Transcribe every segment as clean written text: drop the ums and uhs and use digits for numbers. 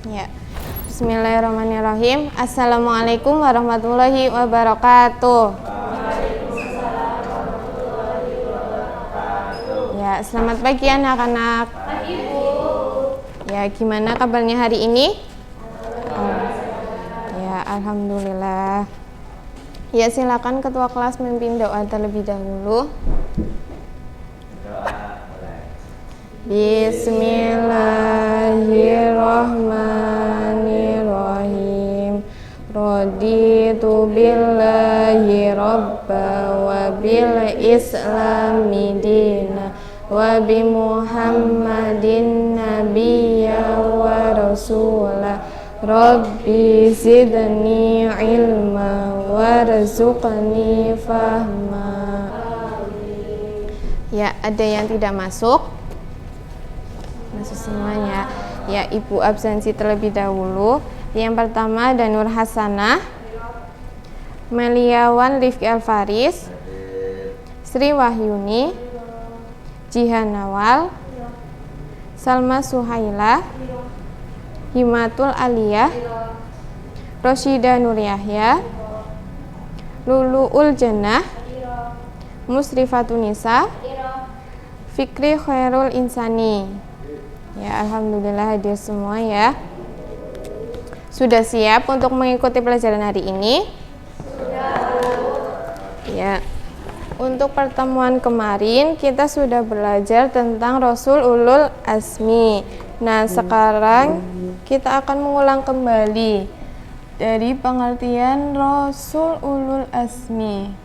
Ya. Bismillahirrahmanirrahim. Assalamualaikum warahmatullahi wabarakatuh. Ya, selamat pagi anak-anak. Ya, gimana kabarnya hari ini? Ya, alhamdulillah. Ya, silakan ketua kelas memimpin doa terlebih dahulu. Bismillahirrahmanirrahim. Raditu billahi rabba wa bil islami dina wa bi muhammadin nabiyya wa rasula. Rabbi zidni ilma warzuqni fahma. Ya, ada yang tidak masuk? Masuk semuanya. Ya, Ibu absensi terlebih dahulu. Yang pertama ada Nur Hasanah, Meliawan Rifki Alfaris, Sri Wahyuni, Jihan Nawal, Salma Suhaila, Himatul Aliyah, Rosyida Nur Yahya, Lulu'ul Jannah, Musrifatun Nisa, Fikri Khairul Insani. Ya, alhamdulillah hadir semua ya. Sudah siap untuk mengikuti pelajaran hari ini? Sudah. Ya. Untuk pertemuan kemarin kita sudah belajar tentang Rasul Ulul Azmi. Nah, sekarang kita akan mengulang kembali dari pengertian Rasul Ulul Azmi.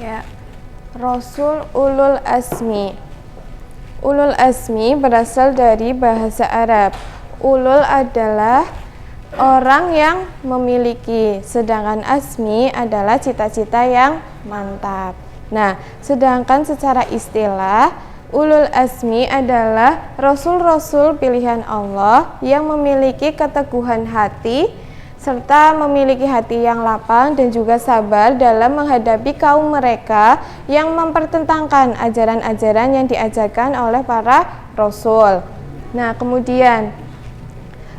Ya, Rasul Ulul Azmi. Ulul Azmi berasal dari bahasa Arab. Ulul adalah orang yang memiliki, sedangkan azmi adalah cita-cita yang mantap. Nah, sedangkan secara istilah, ulul azmi adalah rasul-rasul pilihan Allah yang memiliki keteguhan hati serta memiliki hati yang lapang dan juga sabar dalam menghadapi kaum mereka yang mempertentangkan ajaran-ajaran yang diajarkan oleh para rasul. Nah, kemudian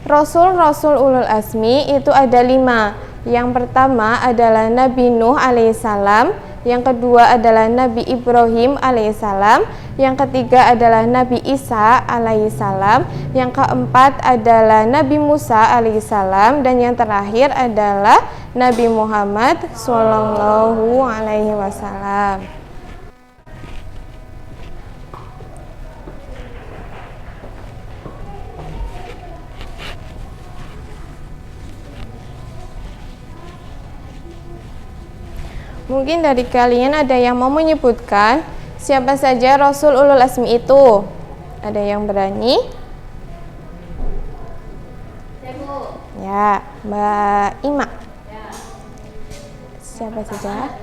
Rasul-Rasul Ulul Azmi itu ada 5. Yang pertama adalah Nabi Nuh alaihissalam, yang kedua adalah Nabi Ibrahim alaihissalam, yang ketiga adalah Nabi Isa alaihissalam, yang keempat adalah Nabi Musa alaihissalam, dan yang terakhir adalah Nabi Muhammad sallallahu alaihi wasallam. Mungkin dari kalian ada yang mau menyebutkan siapa saja Rasul Ulul Azmi itu? Ada yang berani? Ya, Mbak Ima. Siapa saja?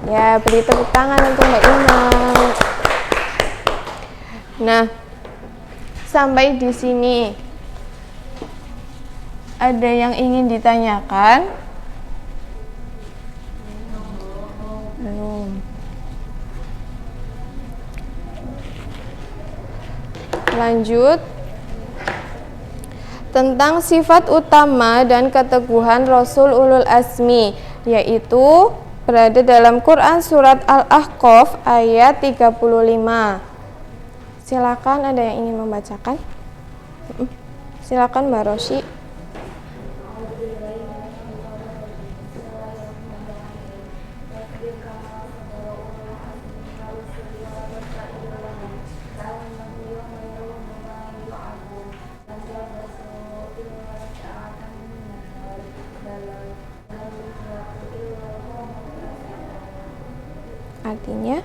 Ya, beri tepuk tangan untuk Mbak Ima. Nah, sampai di sini ada yang ingin ditanyakan? Belum. Lanjut. Tentang sifat utama dan keteguhan Rasul Ulul Azmi, yaitu berada dalam Quran surat Al-Ahqaf ayat 35. Silakan, ada yang ingin membacakan? Silakan Mbak Rosi. Artinya,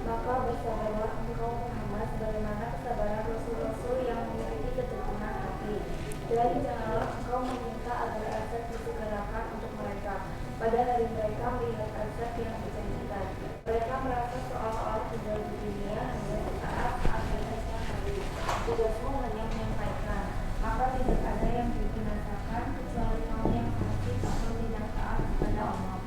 maka bersabarlah engkau Muhammad sebagaimana kesabaran rasul-rasul yang memiliki keteguhan hati, dan janganlah engkau meminta agar azab disegerakan untuk mereka pada hari mereka melihat azab yang dijanjikan. Mereka merasa seolah-olah tinggal di dunia hanya sesaat akhirnya hari. Tugasmu hanya menyampaikan, maka tidak ada yang dibinasakan kecuali kaum yang fasik atau tidak taat kepada Allah.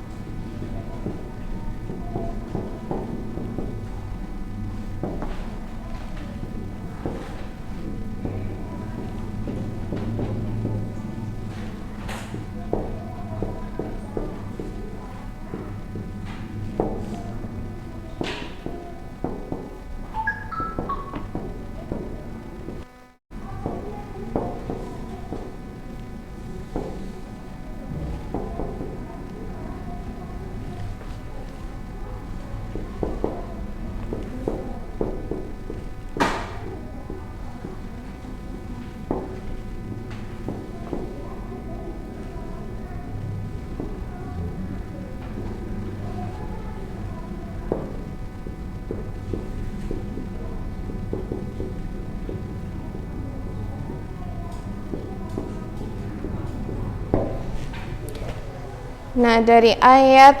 nah, dari ayat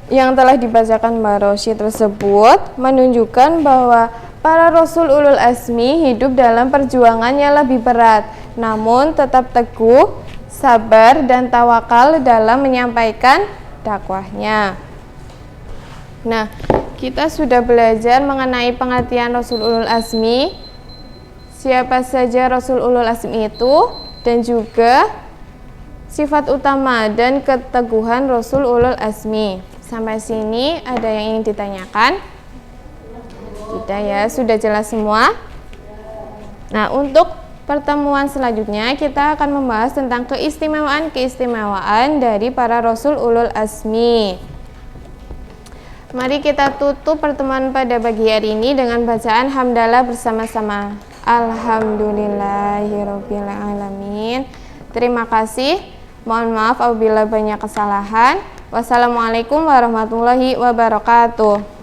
yang telah dibacakan Mbak Rosi tersebut menunjukkan bahwa para Rasul Ulul Azmi hidup dalam perjuangan yang lebih berat, namun tetap teguh, sabar, dan tawakal dalam menyampaikan dakwahnya. Nah, kita sudah belajar mengenai pengertian Rasul Ulul Azmi, siapa saja Rasul Ulul Azmi itu, dan juga sifat utama dan keteguhan Rasul Ulul Azmi. Sampai sini ada yang ingin ditanyakan? Tidak ya, sudah jelas semua. Nah, untuk pertemuan selanjutnya kita akan membahas tentang keistimewaan-keistimewaan dari para Rasul Ulul Azmi. Mari kita tutup pertemuan pada pagi hari ini dengan bacaan hamdalah bersama-sama. Alhamdulillahirobbilalamin. Terima kasih. Mohon maaf apabila banyak kesalahan. Wassalamualaikum warahmatullahi wabarakatuh.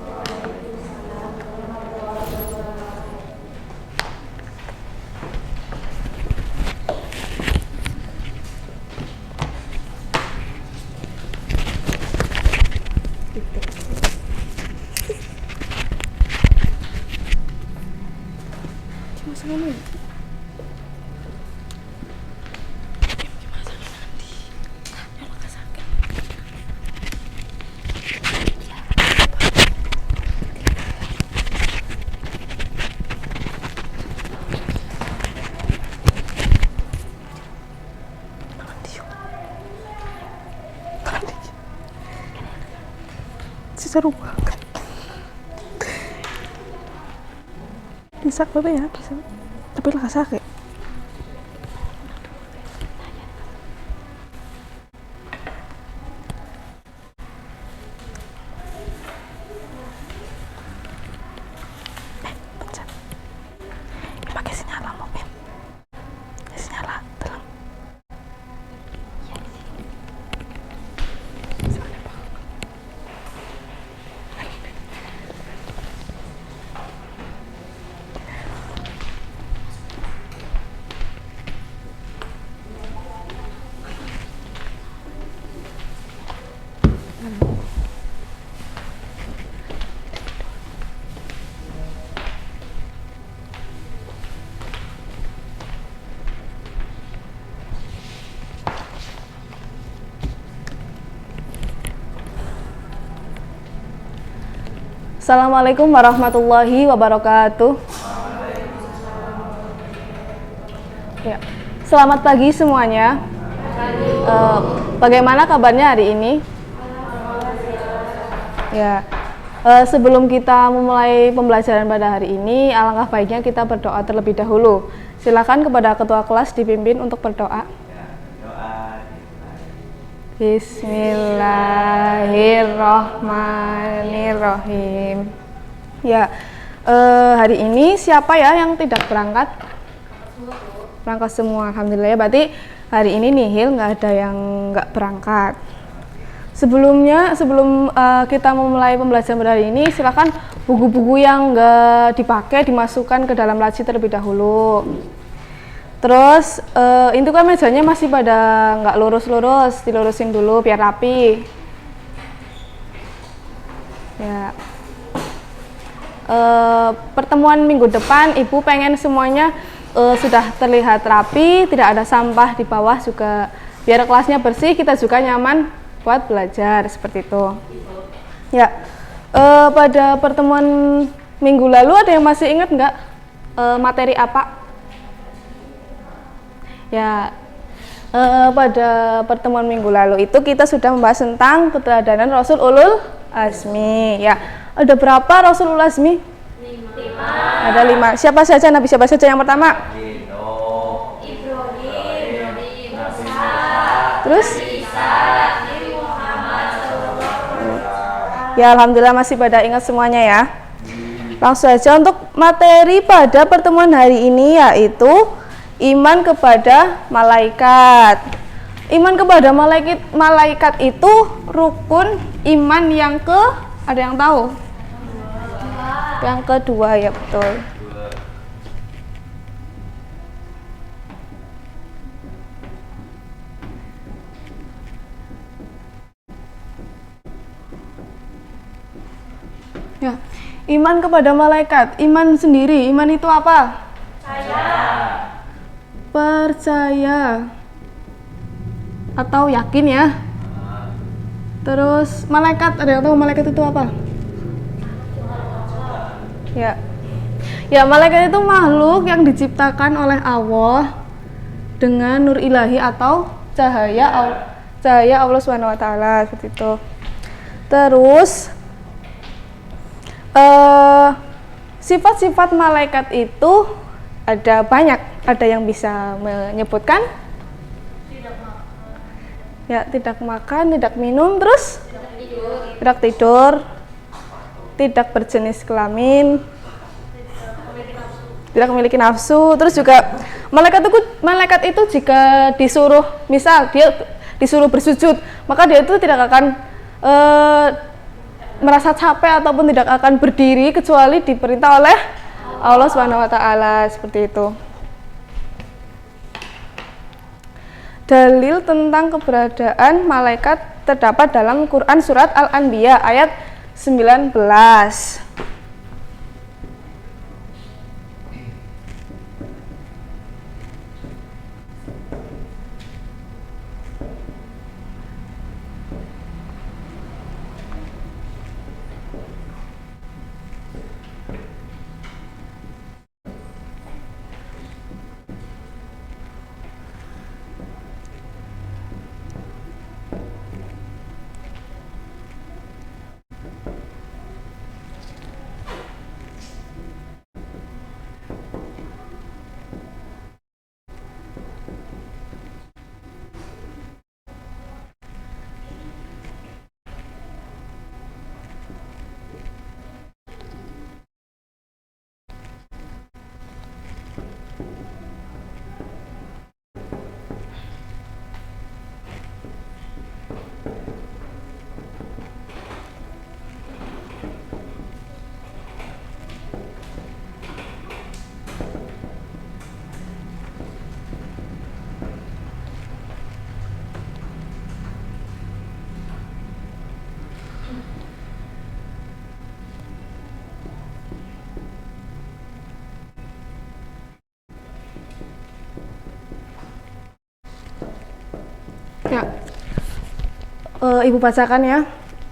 Seru banget. Bisa apa ya? Bisa. Tapi lah sakit. Pencet. Ini pakai sinyal mobil. Sinyal terang. Assalamualaikum warahmatullahi wabarakatuh. Ya. Selamat pagi semuanya. Bagaimana kabarnya hari ini? Ya. Sebelum kita memulai pembelajaran pada hari ini, alangkah baiknya kita berdoa terlebih dahulu. Silakan kepada ketua kelas dipimpin untuk berdoa. Bismillahirrohmanirrohim. Ya, hari ini siapa ya yang tidak berangkat? Berangkat semua, alhamdulillah ya. Berarti hari ini nihil, nggak ada yang nggak berangkat. Sebelum kita memulai pembelajaran pada hari ini, silakan buku-buku yang nggak dipakai dimasukkan ke dalam laci terlebih dahulu. Terus itu kan mejanya masih pada nggak lurus-lurus, dilurusin dulu biar rapi. Ya. Pertemuan minggu depan Ibu pengen semuanya sudah terlihat rapi, tidak ada sampah di bawah juga, biar kelasnya bersih, kita juga nyaman buat belajar seperti itu. Ya. Pada pertemuan minggu lalu ada yang masih ingat nggak materi apa? Ya, pada pertemuan minggu lalu itu kita sudah membahas tentang keteladanan Rasul Ulul Azmi. Ya, ada berapa Rasul Ulul Azmi? 5. Ada 5. Siapa saja Nabi? Siapa saja yang pertama? Ibrahim, Musa, terus? Ya, alhamdulillah masih pada ingat semuanya ya. Langsung saja untuk materi pada pertemuan hari ini, yaitu iman kepada malaikat. Iman kepada malaikat itu rukun iman yang ada yang tahu? Yang kedua, ya betul. Ya, iman kepada malaikat. Iman sendiri, iman itu apa? Percaya atau yakin ya. Terus malaikat, ada yang tahu malaikat itu apa? Ya. Ya, malaikat itu makhluk yang diciptakan oleh Allah dengan nur ilahi atau cahaya Allah Subhanahu wa taala seperti itu. Terus sifat-sifat malaikat itu ada banyak. Ada yang bisa menyebutkan? Ya, tidak makan, tidak minum, terus? Tidak tidur, tidak berjenis kelamin, tidak memiliki nafsu. Terus juga Malaikat itu jika disuruh, misal dia disuruh bersujud, maka dia itu tidak akan merasa capek ataupun tidak akan berdiri kecuali diperintah oleh Allah Subhanahu wa taala, seperti itu. Dalil tentang keberadaan malaikat terdapat dalam Quran surat Al-Anbiya ayat 19. Ya, Ibu bacakan ya.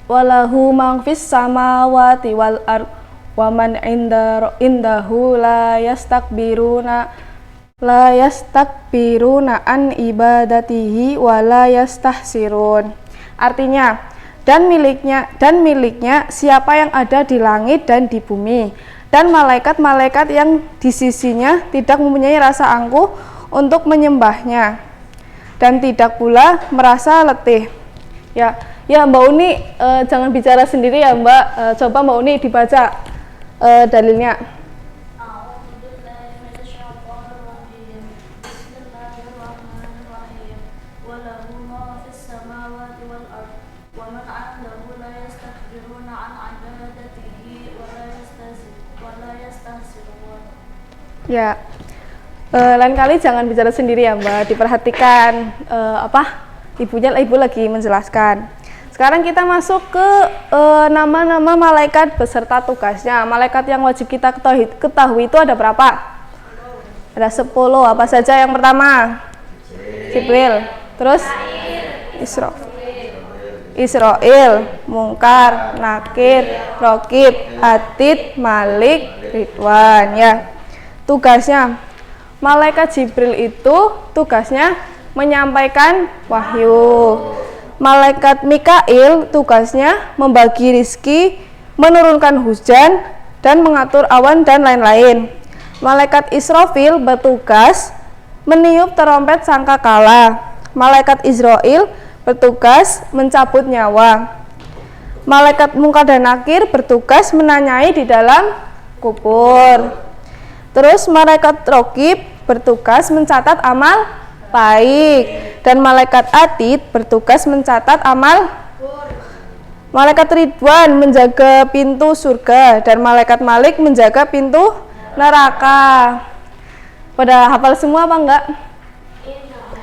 Walahu man fis samawati wal ard wa man indahu la yastakbiruna an ibadatihi wa la yastahsirun. Artinya, dan miliknya siapa yang ada di langit dan di bumi, dan malaikat-malaikat yang di sisinya tidak mempunyai rasa angkuh untuk menyembahnya, dan tidak pula merasa letih. Ya Mbak Uni, jangan bicara sendiri ya Mbak. Coba Mbak Uni dibaca dalilnya. Ya, lain kali jangan bicara sendiri ya Mbak, diperhatikan ibu lagi menjelaskan. Sekarang kita masuk ke nama-nama malaikat beserta tugasnya. Malaikat yang wajib kita ketahui itu ada berapa? Ada 10. Apa saja? Yang pertama Jibril, terus Israil, Mungkar, Nakir, Rokib, Atid, Malik, Ridwan. Ya, tugasnya malaikat Jibril itu tugasnya menyampaikan wahyu. Malaikat Mikail tugasnya membagi rizki, menurunkan hujan, dan mengatur awan dan lain-lain. Malaikat Israfil bertugas meniup terompet sangkakala. Malaikat Israil bertugas mencabut nyawa. Malaikat Mungkar dan Nakir bertugas menanyai di dalam kubur. Terus malaikat Rokib bertugas mencatat amal baik, dan malaikat Atid bertugas mencatat amal. Malaikat Ridwan menjaga pintu surga, dan malaikat Malik menjaga pintu neraka. Pada hafal semua apa enggak?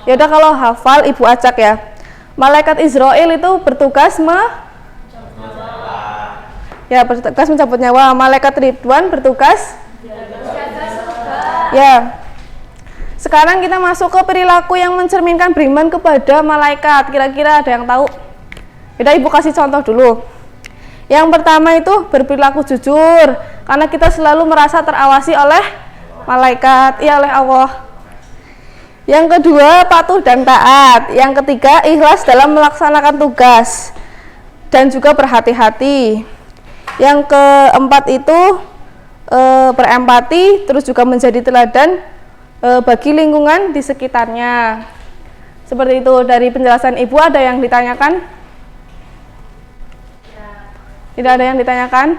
Yaudah, kalau hafal Ibu acak ya. Malaikat Israil itu bertugas bertugas mencabut nyawa. Malaikat Ridwan bertugas ya. Sekarang kita masuk ke perilaku yang mencerminkan beriman kepada malaikat. Kira-kira ada yang tahu? Yaudah, Ibu kasih contoh dulu. Yang pertama itu berperilaku jujur, karena kita selalu merasa terawasi oleh malaikat, oleh Allah. Yang kedua, patuh dan taat. Yang ketiga, ikhlas dalam melaksanakan tugas dan juga berhati-hati. Yang keempat itu berempati, terus juga menjadi teladan bagi lingkungan di sekitarnya. Seperti itu. Dari penjelasan Ibu ada yang ditanyakan? Tidak ada yang ditanyakan?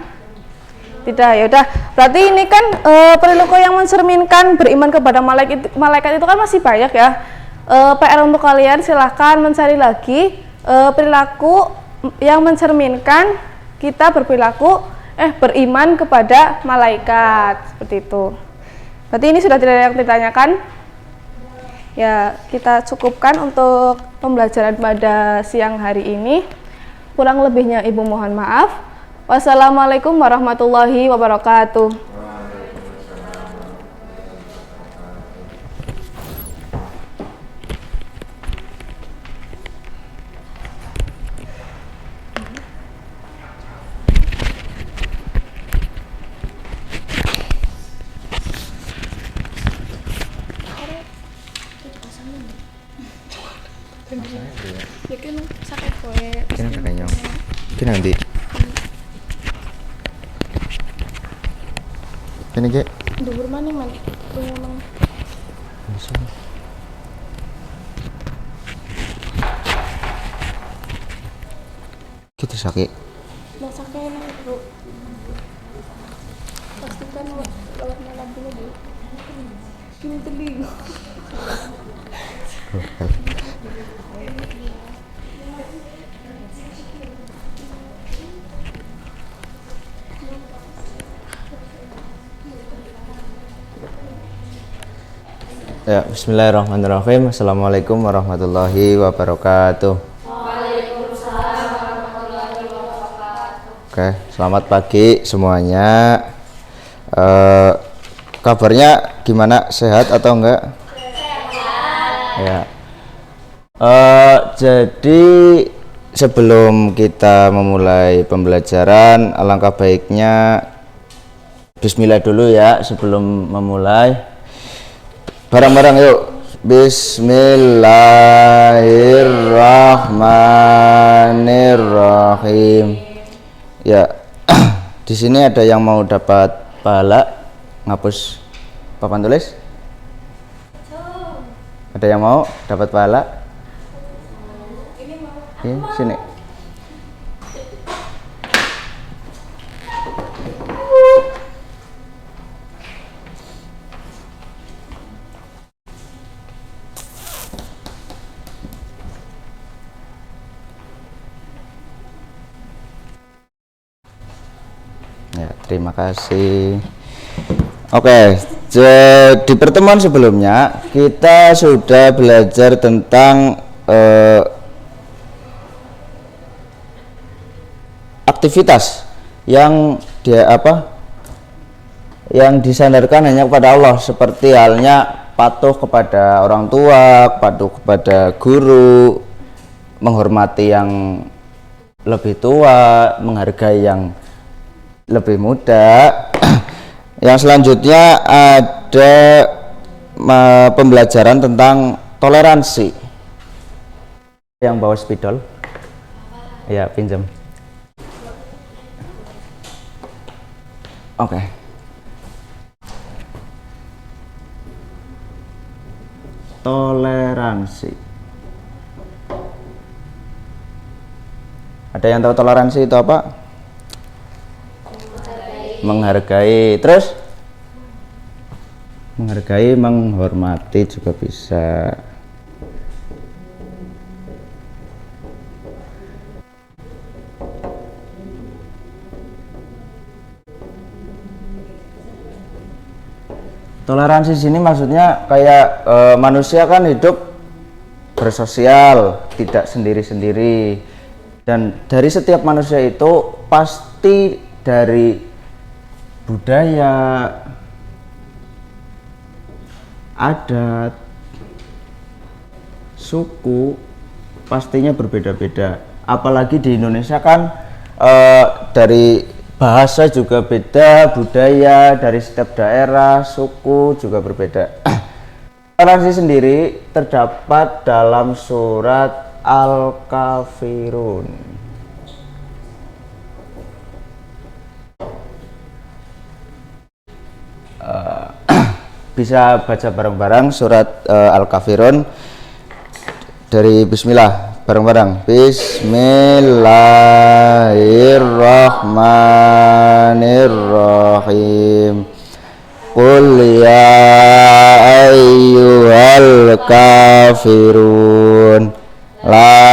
Tidak, ya udah. Berarti ini kan perilaku yang mencerminkan beriman kepada malaikat itu kan masih banyak ya. PR untuk kalian silahkan mencari lagi perilaku yang mencerminkan kita beriman kepada malaikat seperti itu. Berarti ini sudah tidak ada yang ditanyakan. Ya, kita cukupkan untuk pembelajaran pada siang hari ini. Kurang lebihnya Ibu mohon maaf. Wassalamualaikum warahmatullahi wabarakatuh. Kini nanti. Ini ke? Dhuwur maning man. Kita sakit. Masaknya enak, Bro. Pastikan lewat malam dulu, Bu. Kini teling. Ya, bismillahirrahmanirrahim. Assalamualaikum warahmatullahi wabarakatuh. Oke, selamat pagi semuanya. Kabarnya gimana? Sehat atau enggak? Ya. Jadi sebelum kita memulai pembelajaran, alangkah baiknya bismillah dulu ya sebelum memulai. Bareng-bareng yuk. Bismillahirrahmanirrahim. Ya, di sini ada yang mau dapat pahala ngapus papan tulis? Ada yang mau dapat pahala? Ini sini. Ya, terima kasih. Oke, di pertemuan sebelumnya kita sudah belajar tentang aktivitas yang yang disandarkan hanya kepada Allah, seperti halnya patuh kepada orang tua, patuh kepada guru, menghormati yang lebih tua, menghargai yang lebih muda. Yang selanjutnya ada pembelajaran tentang toleransi. Yang bawa spidol ya pinjam. Oke. Toleransi. Ada yang tahu toleransi itu apa? Menghargai, terus menghargai, menghormati juga bisa. Toleransi sini maksudnya kayak manusia kan hidup bersosial, tidak sendiri-sendiri, dan dari setiap manusia itu pasti dari budaya, adat, suku pastinya berbeda-beda. Apalagi di Indonesia kan dari bahasa juga beda, budaya dari setiap daerah, suku juga berbeda. Toleransi sendiri terdapat dalam surat Al-Kafirun. Bisa baca bareng-bareng surat Al-Kafirun dari bismillah. bareng-bareng. Bismillahirrahmanirrahim. Qul ya ayyuhal kafirun la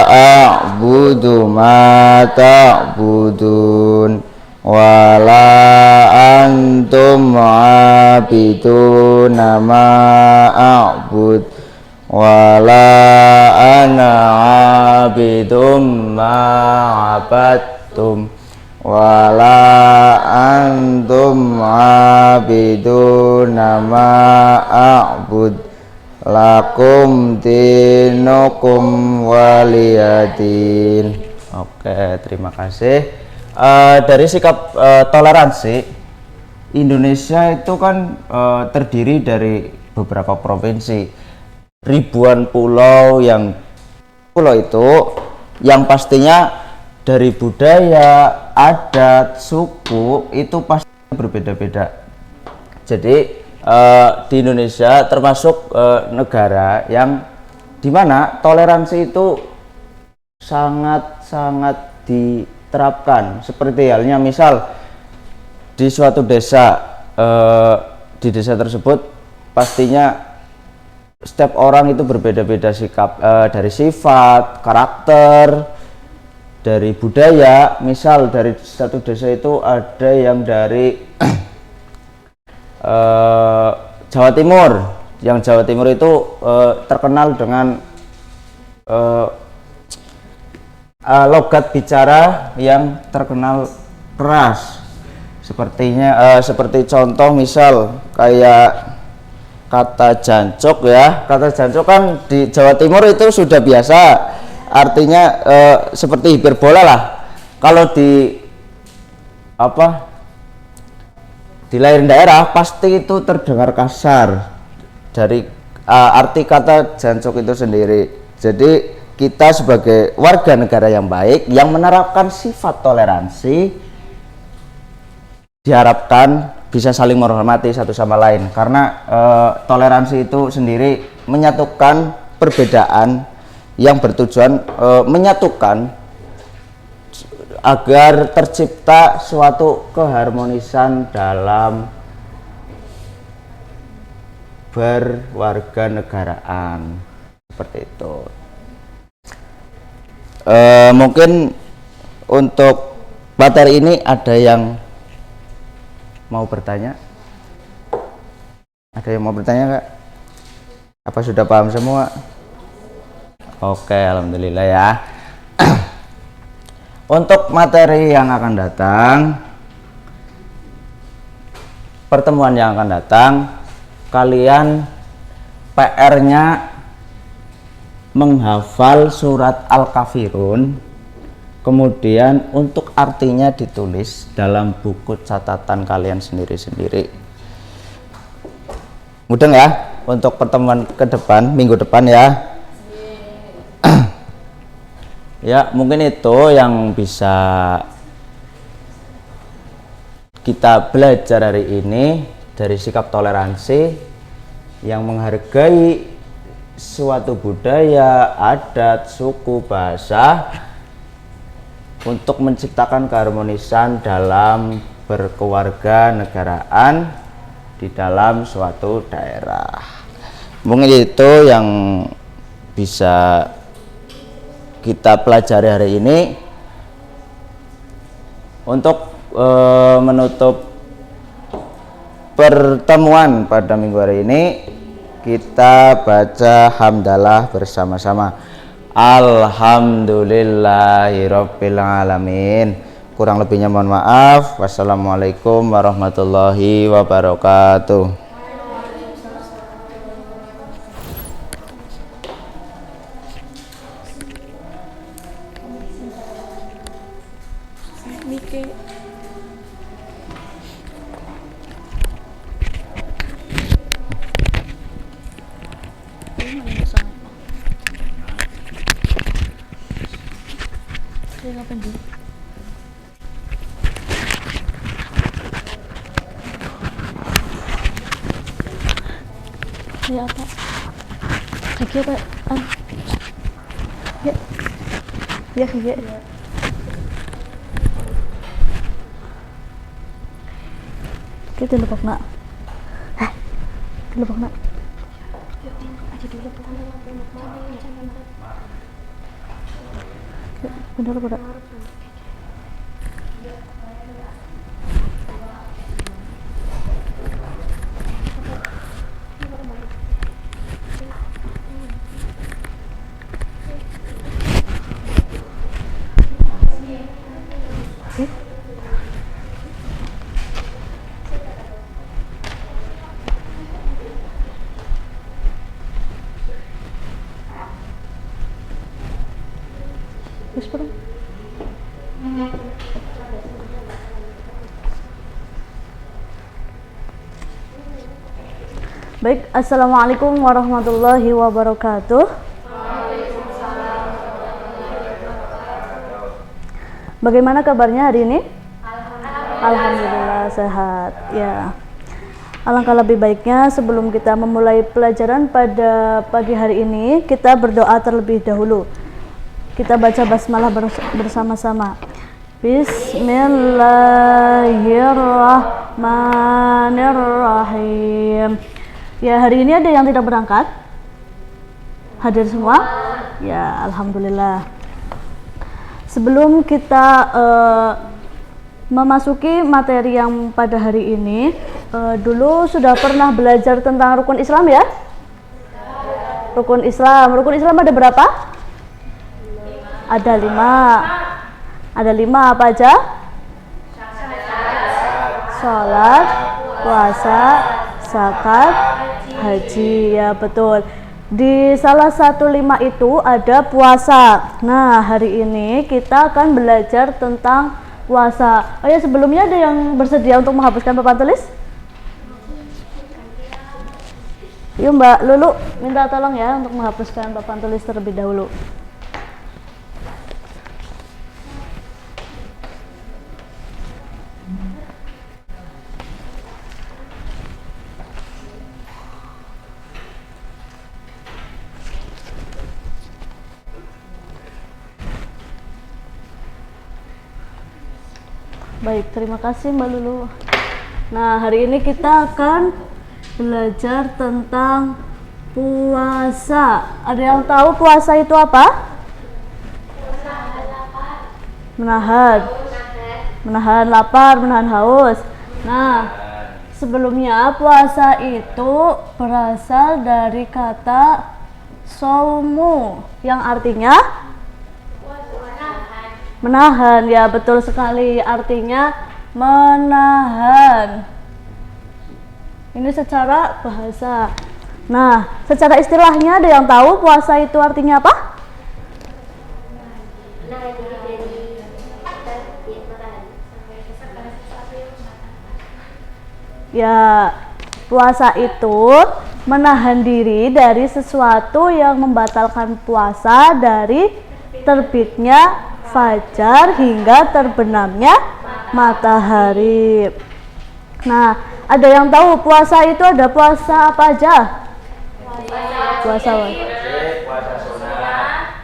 a'budu ma ta'budun wa la antum 'abiduna ma a'bud wa la ana 'abidum ma 'abadtum wala antum abiduna ma a'bud lakum dinukum waliyadin. Oke, terima kasih. Dari sikap toleransi, Indonesia itu kan terdiri dari beberapa provinsi, ribuan pulau. Yang pulau itu yang pastinya dari budaya, adat, suku itu pasti berbeda-beda. Jadi di Indonesia termasuk negara yang dimana toleransi itu sangat-sangat diterapkan. Seperti halnya misal di suatu desa, di desa tersebut pastinya setiap orang itu berbeda-beda sikap, dari sifat, karakter, dari budaya. Misal dari satu desa itu ada yang dari Jawa Timur. Yang Jawa Timur itu terkenal dengan logat bicara yang terkenal keras. Seperti contoh misal kayak kata jancuk ya. Kata jancuk kan di Jawa Timur itu sudah biasa. Artinya seperti hiperbola lah. Kalau di lain daerah pasti itu terdengar kasar dari arti kata jancuk itu sendiri. Jadi kita sebagai warga negara yang baik yang menerapkan sifat toleransi diharapkan bisa saling menghormati satu sama lain, karena toleransi itu sendiri menyatukan perbedaan yang bertujuan menyatukan agar tercipta suatu keharmonisan dalam berwarga negaraan, seperti itu. Mungkin untuk materi ini ada yang mau bertanya? Ada yang mau bertanya, Kak? Apa sudah paham semua? Oke, alhamdulillah ya. Untuk materi yang akan datang, pertemuan yang akan datang, kalian PR-nya menghafal surat Al-Kafirun, kemudian untuk artinya ditulis dalam buku catatan kalian sendiri-sendiri. Mudah ya untuk pertemuan ke depan, minggu depan ya. Ya, mungkin itu yang bisa kita belajar hari ini, dari sikap toleransi yang menghargai suatu budaya, adat, suku, bahasa untuk menciptakan keharmonisan dalam berkeluarga negaraan di dalam suatu daerah. Mungkin itu yang bisa kita pelajari hari ini. Untuk menutup pertemuan pada minggu hari ini, kita baca hamdalah bersama-sama. Alhamdulillahirabbil alamin. Kurang lebihnya mohon maaf. Wassalamualaikum warahmatullahi wabarakatuh. Ya apa? Lagi apa? Ya Ya, iya. Kita lupa nak. Lupa nak. Bener bener. Wis bareng. Baik, assalamualaikum warahmatullahi wabarakatuh. Bagaimana kabarnya hari ini? Alhamdulillah sehat. Ya. Alangkah lebih baiknya sebelum kita memulai pelajaran pada pagi hari ini, kita berdoa terlebih dahulu. Kita baca basmalah bersama-sama. Bismillahirrahmanirrahim. Ya, hari ini ada yang tidak berangkat? Hadir semua? Ya, alhamdulillah. Sebelum kita memasuki materi yang pada hari ini, dulu sudah pernah belajar tentang rukun Islam ya? Rukun Islam ada berapa? Ada 5. Ada 5 apa aja? Sholat, puasa, zakat, haji. Ya betul. Di salah satu 5 itu ada puasa. Nah, hari ini kita akan belajar tentang puasa. Oh ya, sebelumnya ada yang bersedia untuk menghapuskan papan tulis? Yuk Mbak Lulu, minta tolong ya untuk menghapuskan papan tulis terlebih dahulu. Baik, terima kasih Mbak Lulu. Nah, hari ini kita akan belajar tentang puasa. Ada yang tahu puasa itu apa? Menahan lapar, menahan haus. Nah, sebelumnya puasa itu berasal dari kata saumu yang artinya menahan. Ya betul sekali, artinya menahan. Ini secara bahasa. Nah, secara istilahnya ada yang tahu puasa itu artinya apa? Ya, puasa itu menahan diri dari sesuatu yang membatalkan puasa dari terbitnya fajar hingga terbenamnya matahari. Nah, ada yang tahu puasa itu ada puasa apa aja? Puasa wajib, puasa sunnah,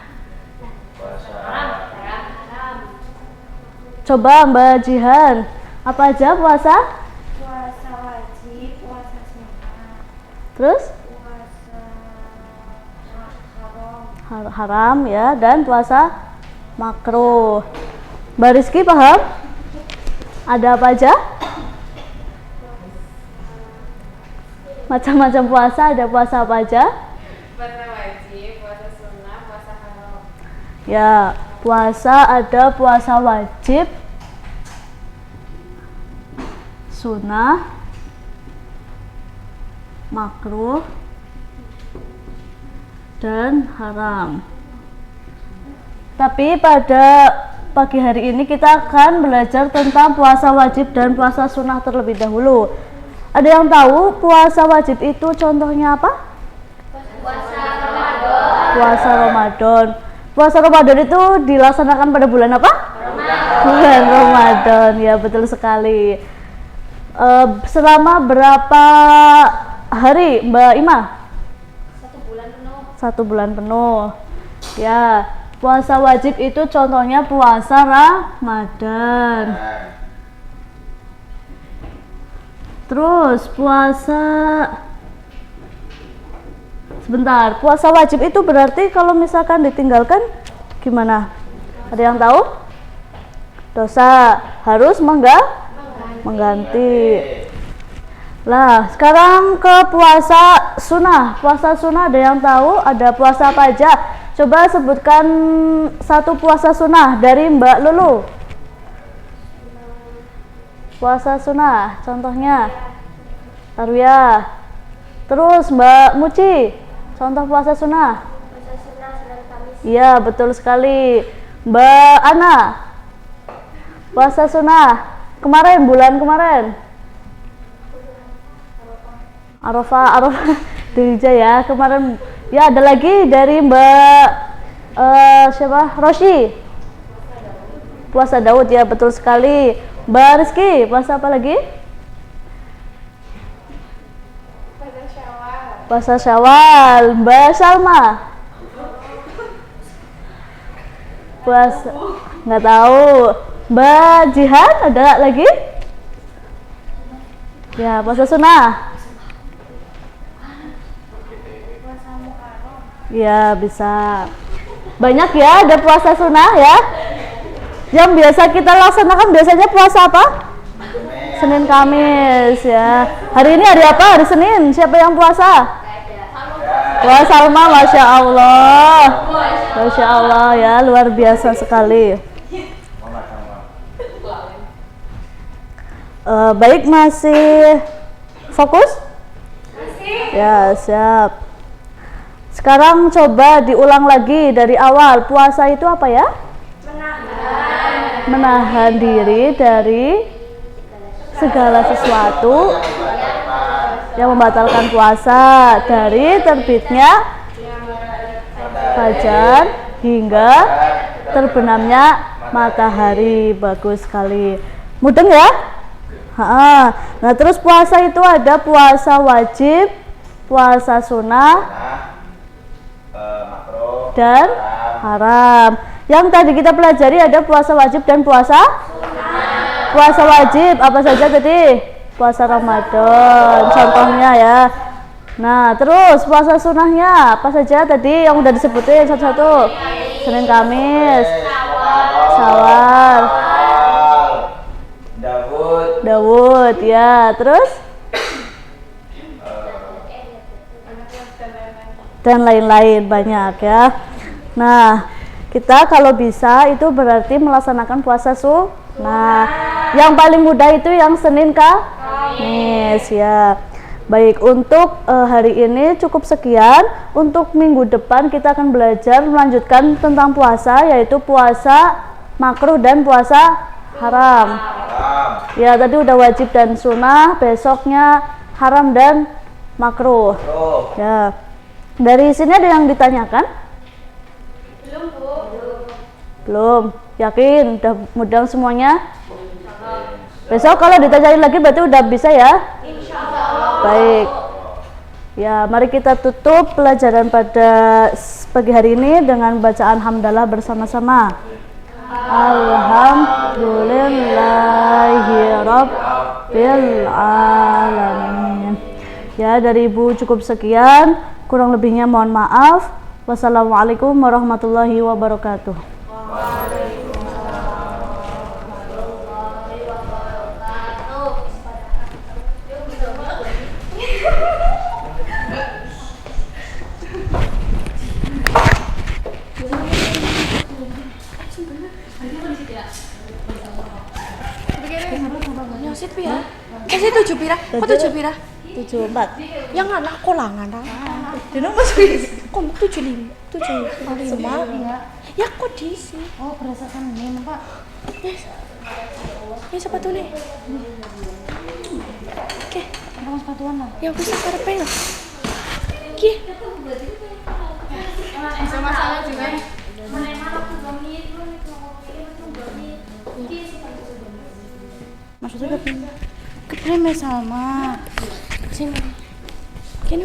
coba Mbak Jihan, apa aja puasa? Puasa wajib, puasa sunnah, Terus? puasa Haram ya, dan puasa makruh. Mbak Rizky paham? Ada apa aja? Macam-macam puasa, ada puasa apa aja? Puasa wajib, puasa sunnah, puasa haram. Ya, puasa ada puasa wajib, sunnah, makruh, dan haram. Tapi pada pagi hari ini kita akan belajar tentang puasa wajib dan puasa sunnah terlebih dahulu. Ada yang tahu puasa wajib itu contohnya apa? Puasa Ramadan. Puasa Ramadan itu dilaksanakan pada bulan apa? Bulan Ramadan, ya betul sekali. Selama berapa hari Mbak Ima? 1 bulan penuh. 1 bulan penuh. Ya, Puasa wajib itu contohnya puasa Ramadan. Terus puasa wajib itu berarti kalau misalkan ditinggalkan gimana? Ada yang tahu? Dosa, harus mengganti. Lah, sekarang ke puasa sunnah. Puasa sunnah ada yang tahu? Ada puasa apa aja? Coba sebutkan satu puasa sunnah dari Mbak Lulu. Puasa sunnah, contohnya Tarwiyah. Terus Mbak Muci, contoh puasa sunnah. Puasa sunnah Senin Kamis. Iya, betul sekali. Mbak Ana, puasa sunnah bulan kemarin. Arafah Dirija ya kemarin. Ya, ada lagi dari Mbak siapa? Roshi. Puasa Daud, ya betul sekali. Mbak Rizky, puasa apa lagi? Puasa Syawal. Mbak Salma, puasa nggak tahu. Mbak Jihan, ada lagi? Ya, puasa sunnah. Ya, bisa. Banyak ya, ada puasa sunnah ya. Yang biasa kita laksanakan biasanya puasa apa? Senin Kamis ya. Hari ini hari apa? Hari Senin. Siapa yang puasa? Wah, Salma, Masya Allah. Masya Allah ya, luar biasa sekali. Baik, masih fokus? Ya, siap. Sekarang coba diulang lagi dari awal. Puasa itu apa ya? Menahan diri dari segala sesuatu yang membatalkan puasa, dari terbitnya fajar hingga terbenamnya matahari. Bagus sekali. Mudeng ya? Nah, terus puasa itu ada puasa wajib, puasa sunnah, dan haram. Yang tadi kita pelajari ada puasa wajib dan puasa sunnah. Puasa wajib apa saja tadi? Puasa Ramadan contohnya ya. Nah, terus puasa sunnahnya apa saja tadi yang udah disebutin satu-satu? Senin Kamis, Syawal, Daud ya. Terus dan lain-lain banyak ya. Nah, kita kalau bisa itu berarti melaksanakan puasa sunnah. Yang paling mudah itu yang Senin Kamis ya. Baik, untuk hari ini cukup sekian. Untuk minggu depan kita akan belajar melanjutkan tentang puasa, yaitu puasa makruh dan puasa haram. Ya, tadi udah wajib dan sunnah, besoknya haram dan makruh. Ya. Dari sini ada yang ditanyakan? Belum, Bu. Belum. Yakin udah mudah semuanya? Besok kalau ditanyain lagi berarti udah bisa ya? Insyaallah. Baik. Ya, mari kita tutup pelajaran pada pagi hari ini dengan bacaan hamdalah bersama-sama. Alhamdulillahirabbil alamin. Ya, dari Ibu cukup sekian. Kurang lebihnya mohon maaf. Wassalamualaikum warahmatullahi wabarakatuh. Nyosit ya? Kasih 7 pira? Kok 7 pira? 74. Yang anak kolangan dah. Dino masih kok 75. 75. Ya kok diisi. Oh, berdasarkan ini, Pak. Ini sepatu nih. Oke, Abang sepatuan lah. yang bisa karepe lho. Oke. Masalah juga. Maksudnya kepreme sama. Sini. Kene.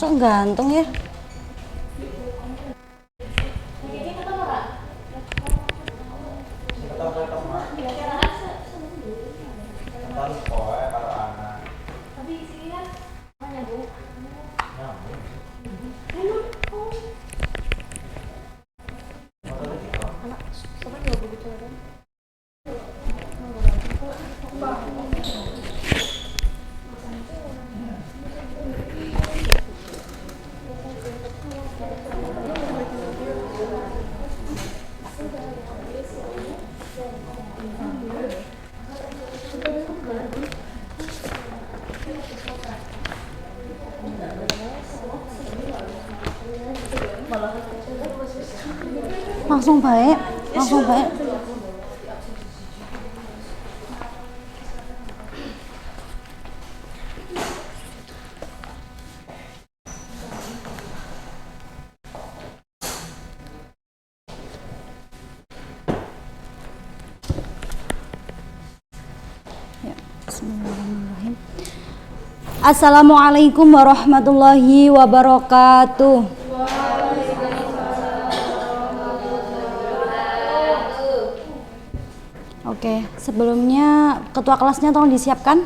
Sok gantung ya. Langsung baik, langsung baik. Ya, bismillahirrahmanirrahim. Assalamualaikum warahmatullahi wabarakatuh. Oke, sebelumnya ketua kelasnya tolong disiapkan.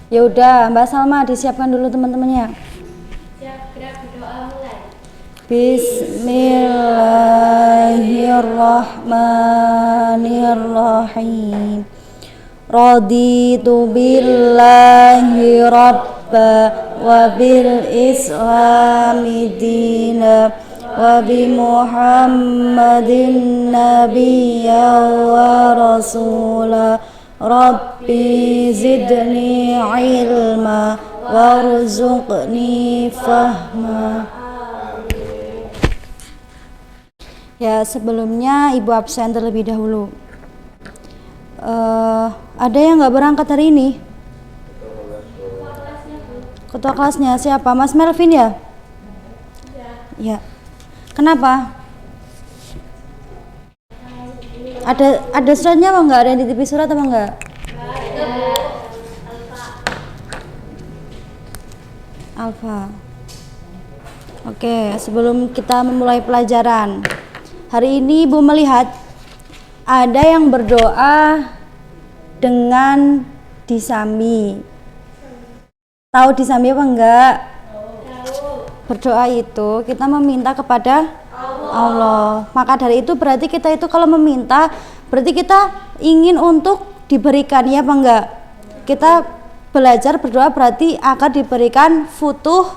Ya udah, Mbak Salma disiapkan dulu teman-temannya. Siap, gerak berdoa mulai. Bismillahirrahmanirrahim. Raditu billahi rabba wa bil islami dina wa bi Muhammadin nabiyya wa rasula. Rabbi zidni ilma warzuqni fahma. Ya, sebelumnya Ibu absen terlebih dahulu. Ada yang nggak berangkat hari ini? Ketua kelasnya siapa? Mas Melvin ya? Ya. Kenapa? Ada suratnya apa enggak? Ada yang titip surat apa enggak? Alfa. Oke, sebelum kita memulai pelajaran, hari ini Ibu melihat ada yang berdoa dengan disami. Tahu disami apa enggak? Berdoa itu kita meminta kepada Allah. Maka dari itu berarti kita itu kalau meminta berarti kita ingin untuk diberikan, ya apa enggak? Kita belajar berdoa berarti akan diberikan futuh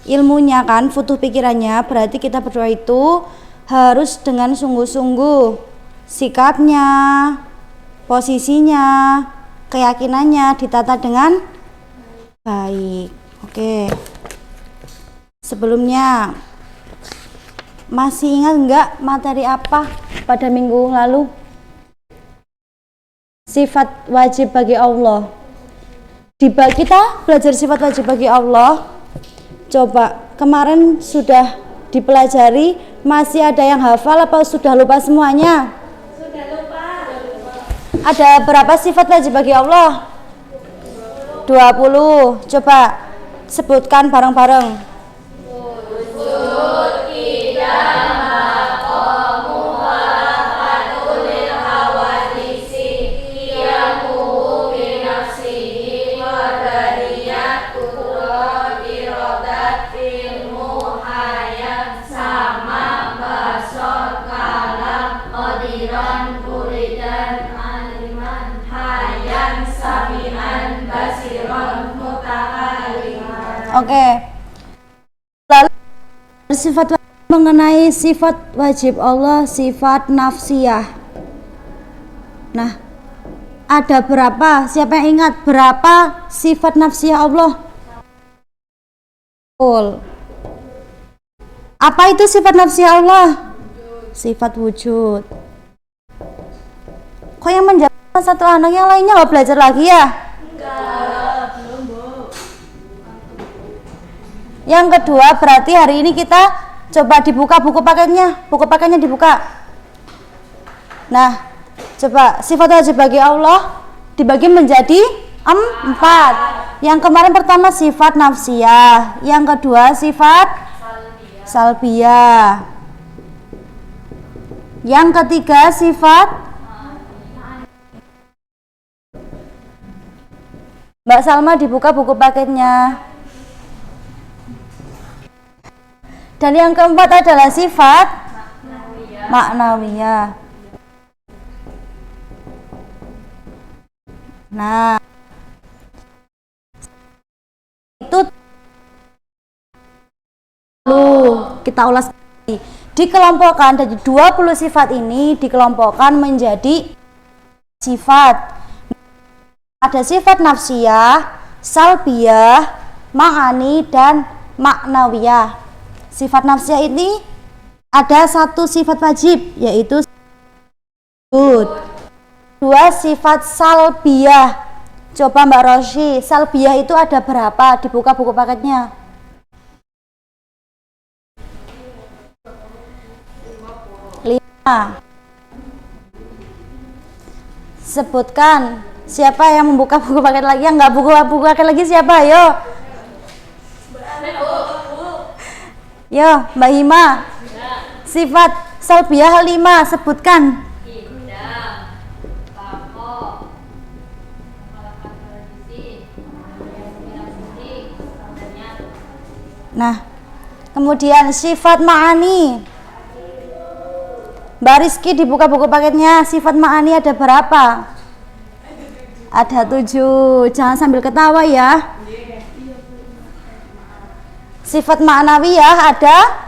ilmunya kan, futuh pikirannya. Berarti kita berdoa itu harus dengan sungguh-sungguh, sikapnya, posisinya, keyakinannya ditata dengan baik. Oke. Sebelumnya masih ingat enggak materi apa pada minggu lalu? Sifat wajib bagi Allah. Kita belajar sifat wajib bagi Allah. Coba kemarin sudah dipelajari, masih ada yang hafal apa sudah lupa semuanya? Sudah lupa. Ada berapa sifat wajib bagi Allah? 20. Coba sebutkan bareng-bareng. Oke. Lalu sifat mengenai sifat wajib Allah, sifat nafsiyah. Nah, ada berapa? Siapa yang ingat berapa sifat nafsiyah Allah? Betul. Apa itu sifat nafsiyah Allah? Sifat wujud. Kok yang menjawab satu anak, yang lainnya nggak belajar lagi ya? Yang kedua, berarti hari ini kita coba dibuka buku paketnya. Buku paketnya dibuka. Nah, coba sifat wajib bagi Allah dibagi menjadi 4. Yang kemarin pertama sifat nafsiyah, yang kedua sifat salbiyah. Yang ketiga sifat Mbak Salma dibuka buku paketnya. Dan yang keempat adalah sifat maknawiyah. Nah, itu kita ulas dikelompokkan dari 20 sifat ini dikelompokkan menjadi sifat. Ada sifat nafsiyah, salbiyah, ma'ani dan maknawiyah. Sifat nafsiyah ini ada satu sifat wajib yaitu sujud. Dua sifat salbiyah. Coba Mbak Roshi, salbiyah itu ada berapa? Dibuka buku paketnya. 5. Sebutkan siapa yang membuka buku paket lagi, yang nggak buku paket lagi siapa? Yo, Mbak Hima. Sifat salbiyah 5 sebutkan. Nah, kemudian sifat ma'ani. Mbak Rizky dibuka buku paketnya, sifat ma'ani ada berapa? Ada 7. Jangan sambil ketawa ya. Sifat ma'nawiyah ada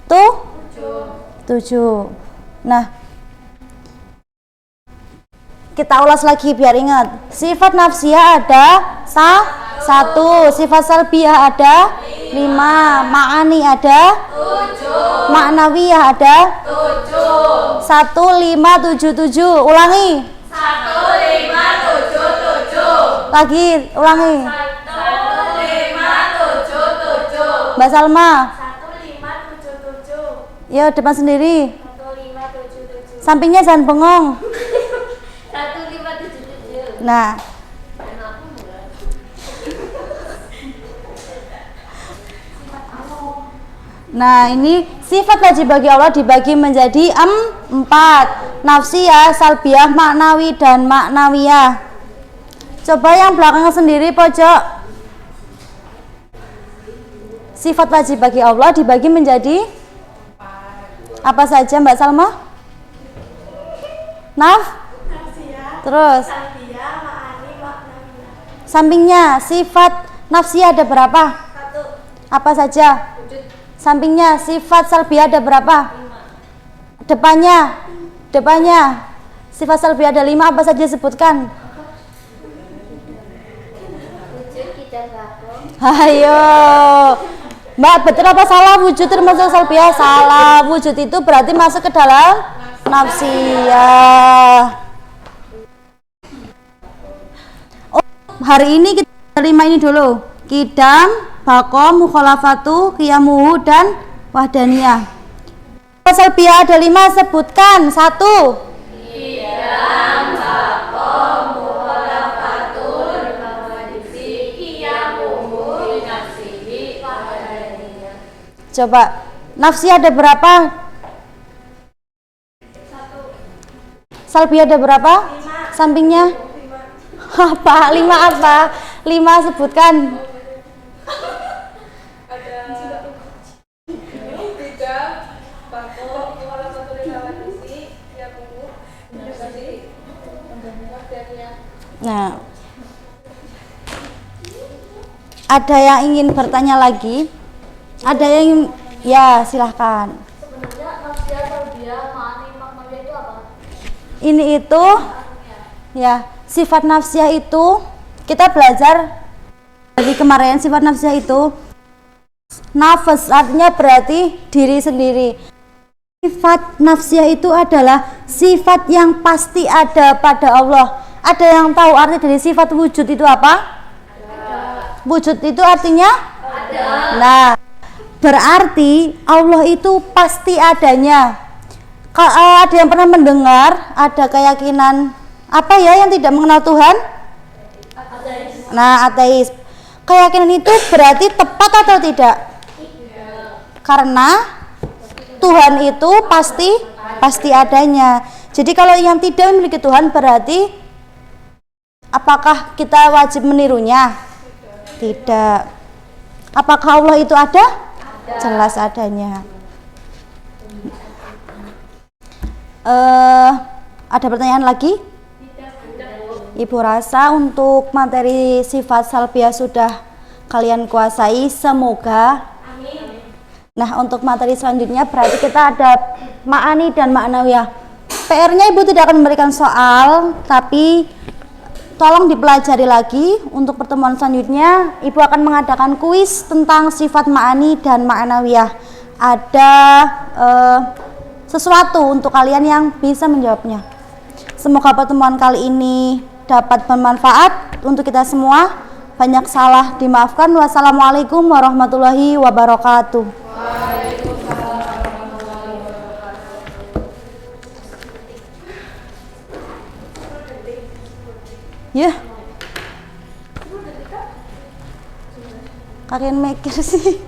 7. Nah, kita ulas lagi biar ingat. Sifat nafsiyah ada 1, sifat salbiyah ada 5, ma'ani ada 7, maknawiyah ada 7. 1, 5, 7, 7. Ulangi. 1, 5, 7, 7. Lagi, ulangi. 1, 5, 7, 7. Mbak Salma. 1, 5, 7, 7. Yo, depan sendiri. 1, 5, 7, 7. Sampingnya jangan bengong. 1, 5, 7, 7. Nah, ini sifat wajib bagi Allah dibagi menjadi 4. Nafsiyah, salbiyah, maknawi, dan maknawiyah. Coba yang belakang sendiri pojok. Sifat wajib bagi Allah dibagi menjadi apa saja Mbak Salma? Terus sampingnya sifat nafsiyah ada berapa? 1. Apa saja? Sampingnya sifat salbiyah ada berapa? 5. Depannya sifat salbiyah ada 5, apa saja sebutkan? Wujud, kita bakong. Ayo Mbak, betul apa salah? Wujud termasuk salbiyah? Salah. Wujud itu berarti masuk ke dalam nafsiyah. Oh, hari ini kita terima ini dulu. Kidam, bako, mukhalafatu, qiyamuhu, dan wahdaniyah. Salbiyah ada 5, sebutkan. 1. Kidam, bako, mukhalafatu, qiyamuhu, nafsihi, wahdaniyah. Coba, nafsi ada berapa? 1. Salbiyah ada berapa? 5. Sampingnya? 5. Apa? 5 apa? 5 sebutkan. Nah, ada yang ingin bertanya lagi? Ada yang ingin? Ya, silahkan. Sebenarnya nafsiyah, salbiyah, ma'ani, maknawiyah itu apa? Ini itu ya, sifat nafsiyah itu kita belajar dari kemarin. Sifat nafsiyah itu nafas, artinya berarti diri sendiri. Sifat nafsiyah itu adalah sifat yang pasti ada pada Allah. Ada yang tahu arti dari sifat wujud itu apa? Wujud itu artinya ada. Nah, berarti Allah itu pasti adanya. Ada yang pernah mendengar ada keyakinan apa ya yang tidak mengenal Tuhan? Nah, ateis. Keyakinan itu berarti tepat atau tidak? Karena Tuhan itu pasti adanya. Jadi kalau yang tidak memiliki Tuhan berarti apakah kita wajib menirunya? Tidak. Apakah Allah itu ada? Jelas adanya. Ada pertanyaan lagi? Ibu rasa untuk materi sifat salbiah sudah kalian kuasai, semoga. Nah, untuk materi selanjutnya berarti kita ada ma'ani dan ma'nawiyah. PR-nya Ibu tidak akan memberikan soal, tapi tolong dipelajari lagi. Untuk pertemuan selanjutnya Ibu akan mengadakan kuis tentang sifat ma'ani dan ma'nawiyah. Ada sesuatu untuk kalian yang bisa menjawabnya. Semoga pertemuan kali ini dapat bermanfaat untuk kita semua. Banyak salah dimaafkan. Wassalamualaikum warahmatullahi wabarakatuh. Ya. Kalian mikir sih.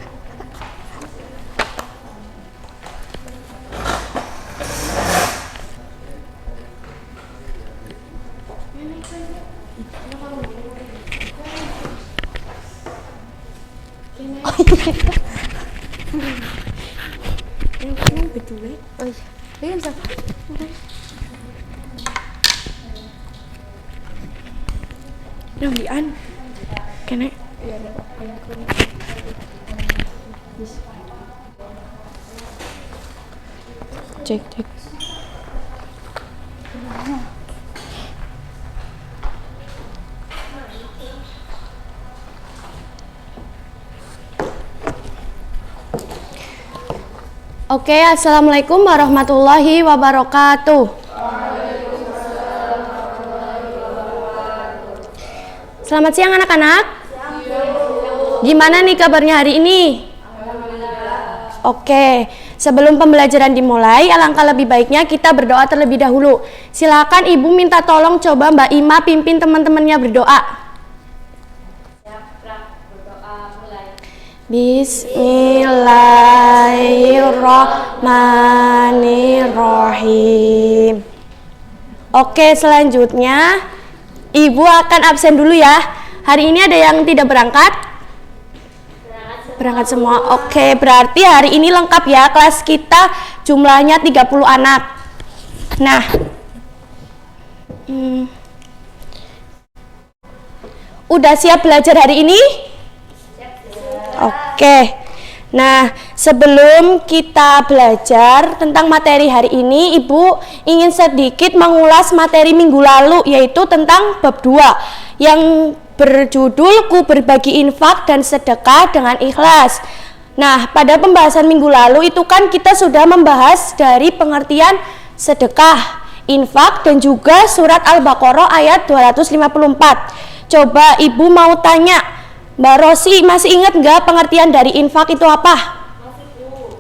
Nambian. Kene. Cek. Oke, assalamualaikum warahmatullahi wabarakatuh. Selamat siang anak-anak. Gimana nih kabarnya hari ini? Oke, sebelum pembelajaran dimulai, alangkah lebih baiknya kita berdoa terlebih dahulu. Silakan Ibu minta tolong coba Mbak Ima pimpin teman-temannya berdoa. Bismillahirrahmanirrahim. Oke, selanjutnya Ibu akan absen dulu ya. Hari ini ada yang tidak berangkat? Berangkat semua. Oke, berarti hari ini lengkap ya. Kelas kita jumlahnya 30 anak. Nah, udah siap belajar hari ini? Oke. Nah, sebelum kita belajar tentang materi hari ini, Ibu ingin sedikit mengulas materi minggu lalu, yaitu tentang bab 2 yang berjudul Ku berbagi infak dan sedekah dengan ikhlas. Nah, pada pembahasan minggu lalu itu kan kita sudah membahas dari pengertian sedekah, infak, dan juga surat Al-Baqarah ayat 254. Coba Ibu mau tanya, Mbak Rosi, masih ingat nggak pengertian dari infak itu apa?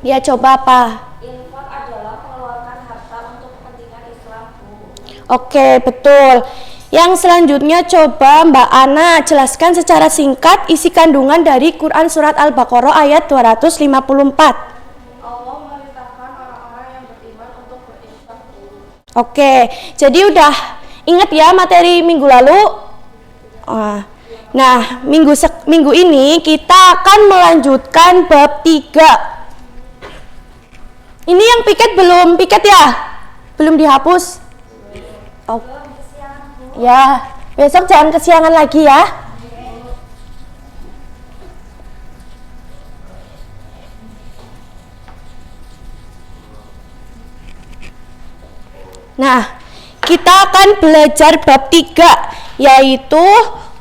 Ya, coba apa? Infak adalah mengeluarkan harta untuk kepentingan Islam, Bu. Oke, betul. Yang selanjutnya coba Mbak Ana jelaskan secara singkat isi kandungan dari Quran surat Al-Baqarah ayat 254. Allah memerintahkan orang-orang yang beriman untuk berinfak, Bu. Oke, jadi udah ingat ya materi minggu lalu? Nah, minggu ini kita akan melanjutkan bab 3. Ini yang piket belum piket ya? Belum dihapus? Oh. Ya, besok jangan kesiangan lagi ya. Nah, kita akan belajar bab 3, yaitu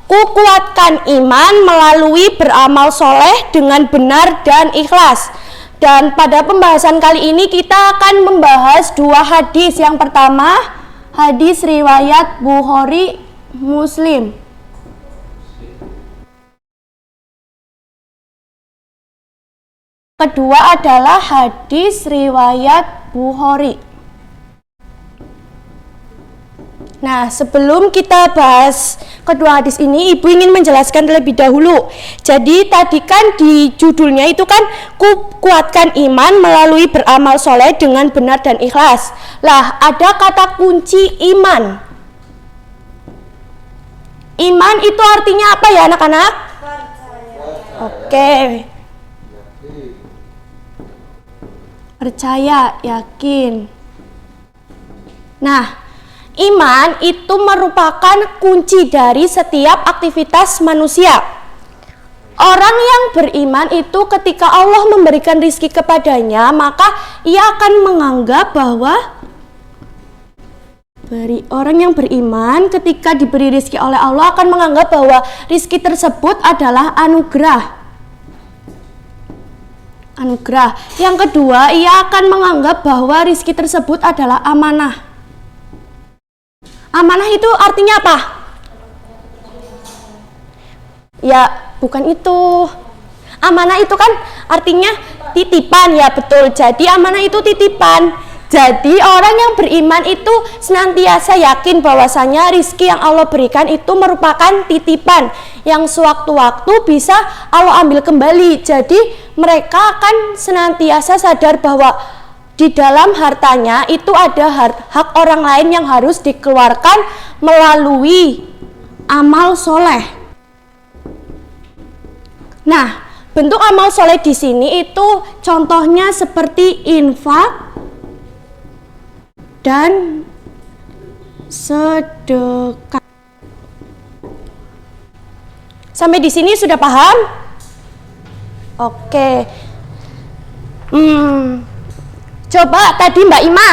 kukuatkan iman melalui beramal soleh dengan benar dan ikhlas. Dan pada pembahasan kali ini kita akan membahas 2 hadis. Yang pertama, hadis riwayat Bukhari Muslim. Kedua adalah hadis riwayat Bukhari. Nah, sebelum kita bahas kedua hadis ini, Ibu ingin menjelaskan terlebih dahulu. Jadi tadi kan di judulnya itu kan kuatkan iman melalui beramal soleh dengan benar dan ikhlas. Lah, ada kata kunci iman. Iman itu artinya apa ya anak-anak? Oke. Percaya, yakin. Nah, iman itu merupakan kunci dari setiap aktivitas manusia. Orang yang beriman itu ketika Allah memberikan rizki kepadanya, maka ia akan menganggap bahwa orang yang beriman ketika diberi rizki oleh Allah akan menganggap bahwa rizki tersebut adalah anugerah. Yang kedua, ia akan menganggap bahwa rizki tersebut adalah amanah. Amanah itu artinya apa? Ya, bukan itu. Amanah itu kan artinya titipan, ya betul. Jadi amanah itu titipan. Jadi orang yang beriman itu senantiasa yakin bahwasanya rizki yang Allah berikan itu merupakan titipan yang sewaktu-waktu bisa Allah ambil kembali. Jadi mereka akan senantiasa sadar bahwa di dalam hartanya itu ada hak orang lain yang harus dikeluarkan melalui amal soleh. Nah, bentuk amal soleh di sini itu contohnya seperti infak dan sedekah. Sampai di sini sudah paham? Oke. Coba tadi Mbak Ima,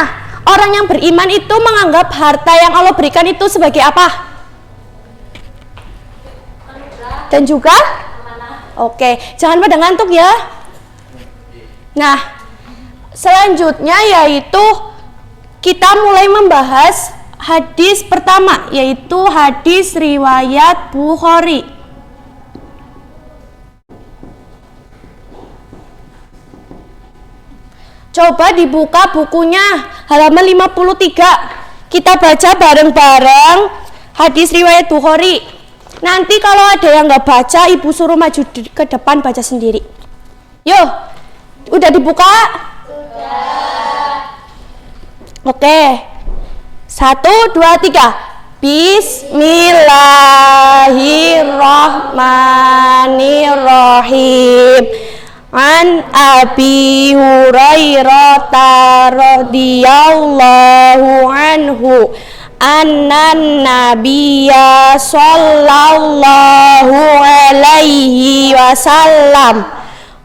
orang yang beriman itu menganggap harta yang Allah berikan itu sebagai apa? Dan juga? Oke, jangan pada ngantuk ya. Nah, selanjutnya yaitu kita mulai membahas hadis pertama, yaitu hadis riwayat Bukhari. Coba dibuka bukunya halaman 53. Kita baca bareng-bareng hadis riwayat Bukhari. Nanti kalau ada yang nggak baca, Ibu suruh maju ke depan baca sendiri. Yuk, udah dibuka? Sudah. Oke. 1, 2, 3. Bismillahirrahmanirrahim. An Abi Hurairah radhiyallahu anhu annan nabiyya sallallahu alaihi wasallam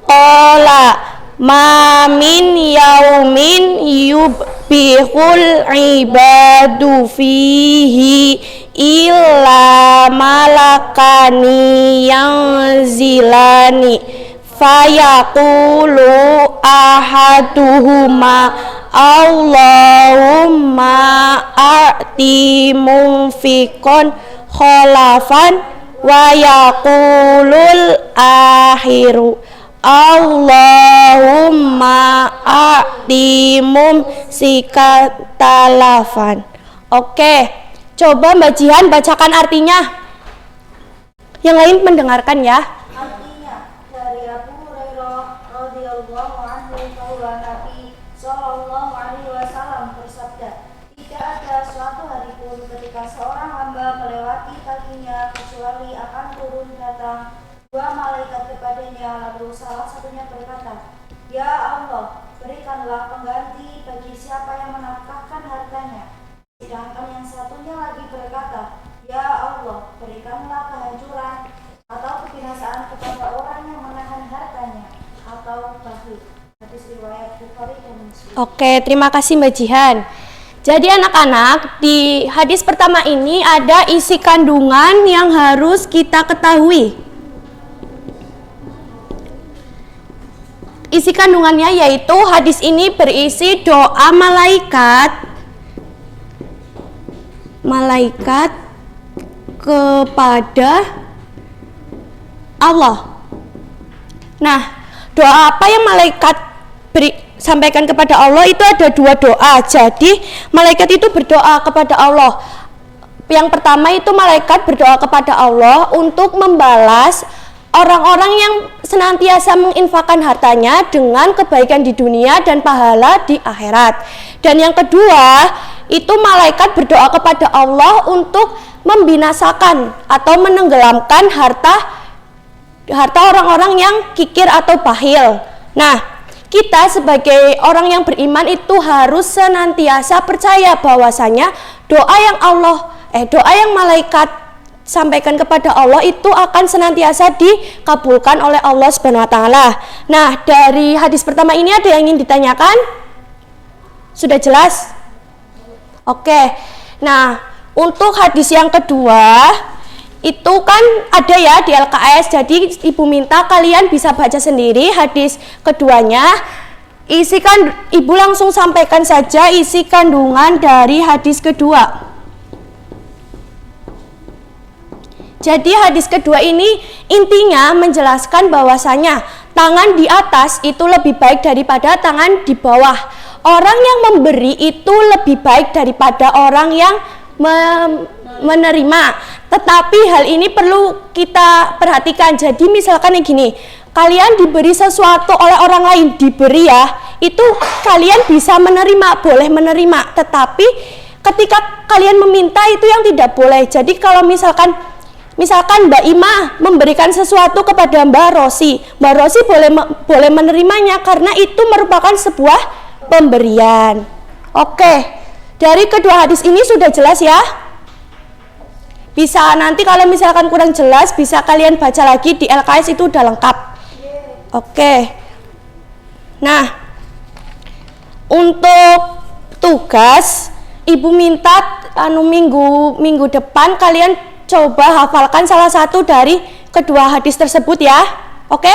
qala ma min yaumin yubbihul ibadu fihi illa malakani yanzilani fayaqulu ahaduhuma Allahumma a'ti munfiqon khalafan wa yaqulul akhiru Allahumma a'ti mumsikan talafan. Oke, coba Mbak Jihan bacakan artinya. Yang lain mendengarkan ya. Kecuali akan turun datang dua malaikat kepadanya, lalu salah satunya berkata, Ya Allah, berikanlah pengganti bagi siapa yang menafkahkan hartanya. Sedangkan yang satunya lagi berkata, Ya Allah, berikanlah kehancuran atau kebinasaan kepada orang yang menahan hartanya atau bakhil. Hadis riwayat Bukhari dan Muslim. Oke, terima kasih Mbak Jihan. Jadi anak-anak, di hadis pertama ini ada isi kandungan yang harus kita ketahui. Isi kandungannya yaitu hadis ini berisi doa malaikat kepada Allah. Nah, doa apa yang malaikat sampaikan kepada Allah itu ada dua doa. Jadi malaikat itu berdoa kepada Allah. Yang pertama itu malaikat berdoa kepada Allah untuk membalas orang-orang yang senantiasa menginfakkan hartanya dengan kebaikan di dunia dan pahala di akhirat. Dan yang kedua, itu malaikat berdoa kepada Allah untuk membinasakan atau menenggelamkan harta orang-orang yang kikir atau bakhil. Nah, kita sebagai orang yang beriman itu harus senantiasa percaya bahwasanya doa yang malaikat sampaikan kepada Allah itu akan senantiasa dikabulkan oleh Allah Subhanahu wa taala. Nah, dari hadis pertama ini ada yang ingin ditanyakan? Sudah jelas? Oke. Nah, untuk hadis yang kedua itu kan ada ya di LKS, jadi ibu minta kalian bisa baca sendiri hadis keduanya. Ibu langsung sampaikan saja isi kandungan dari hadis kedua. Jadi hadis kedua ini intinya menjelaskan bahwasanya tangan di atas itu lebih baik daripada tangan di bawah. Orang yang memberi itu lebih baik daripada orang yang menerima. Tetapi hal ini perlu kita perhatikan. Jadi misalkan yang gini, kalian diberi sesuatu oleh orang lain, diberi ya, itu kalian bisa menerima, boleh menerima. Tetapi ketika kalian meminta itu yang tidak boleh. Jadi kalau misalkan Mbak Ima memberikan sesuatu kepada Mbak Rosi boleh menerimanya karena itu merupakan sebuah pemberian. Oke, dari kedua hadis ini sudah jelas ya? Bisa nanti kalau misalkan kurang jelas bisa kalian baca lagi di LKS, itu udah lengkap. Oke. Nah, untuk tugas ibu minta minggu depan kalian coba hafalkan salah satu dari kedua hadis tersebut ya. Oke?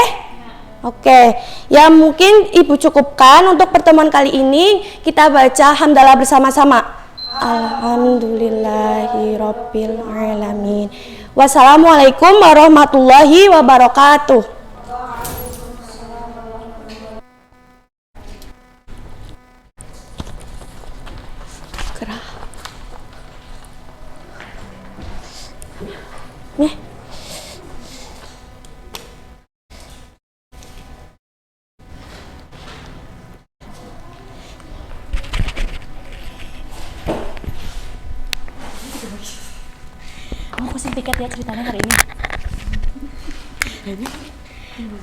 Oke. Ya mungkin ibu cukupkan untuk pertemuan kali ini. Kita baca hamdalah bersama-sama. Alhamdulillahirabbil alamin. Wassalamualaikum warahmatullahi wabarakatuh. Nih. Mau pesen tiket ya ceritanya hari ini.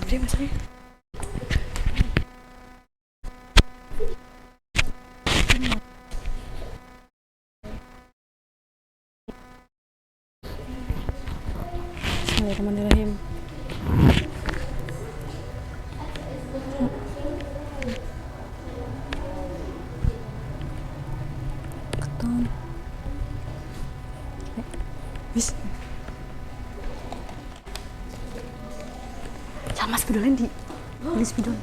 Dia masuknya. Bismillahirrahmanirrahim. Wis. Jangan mas videoin di spidol.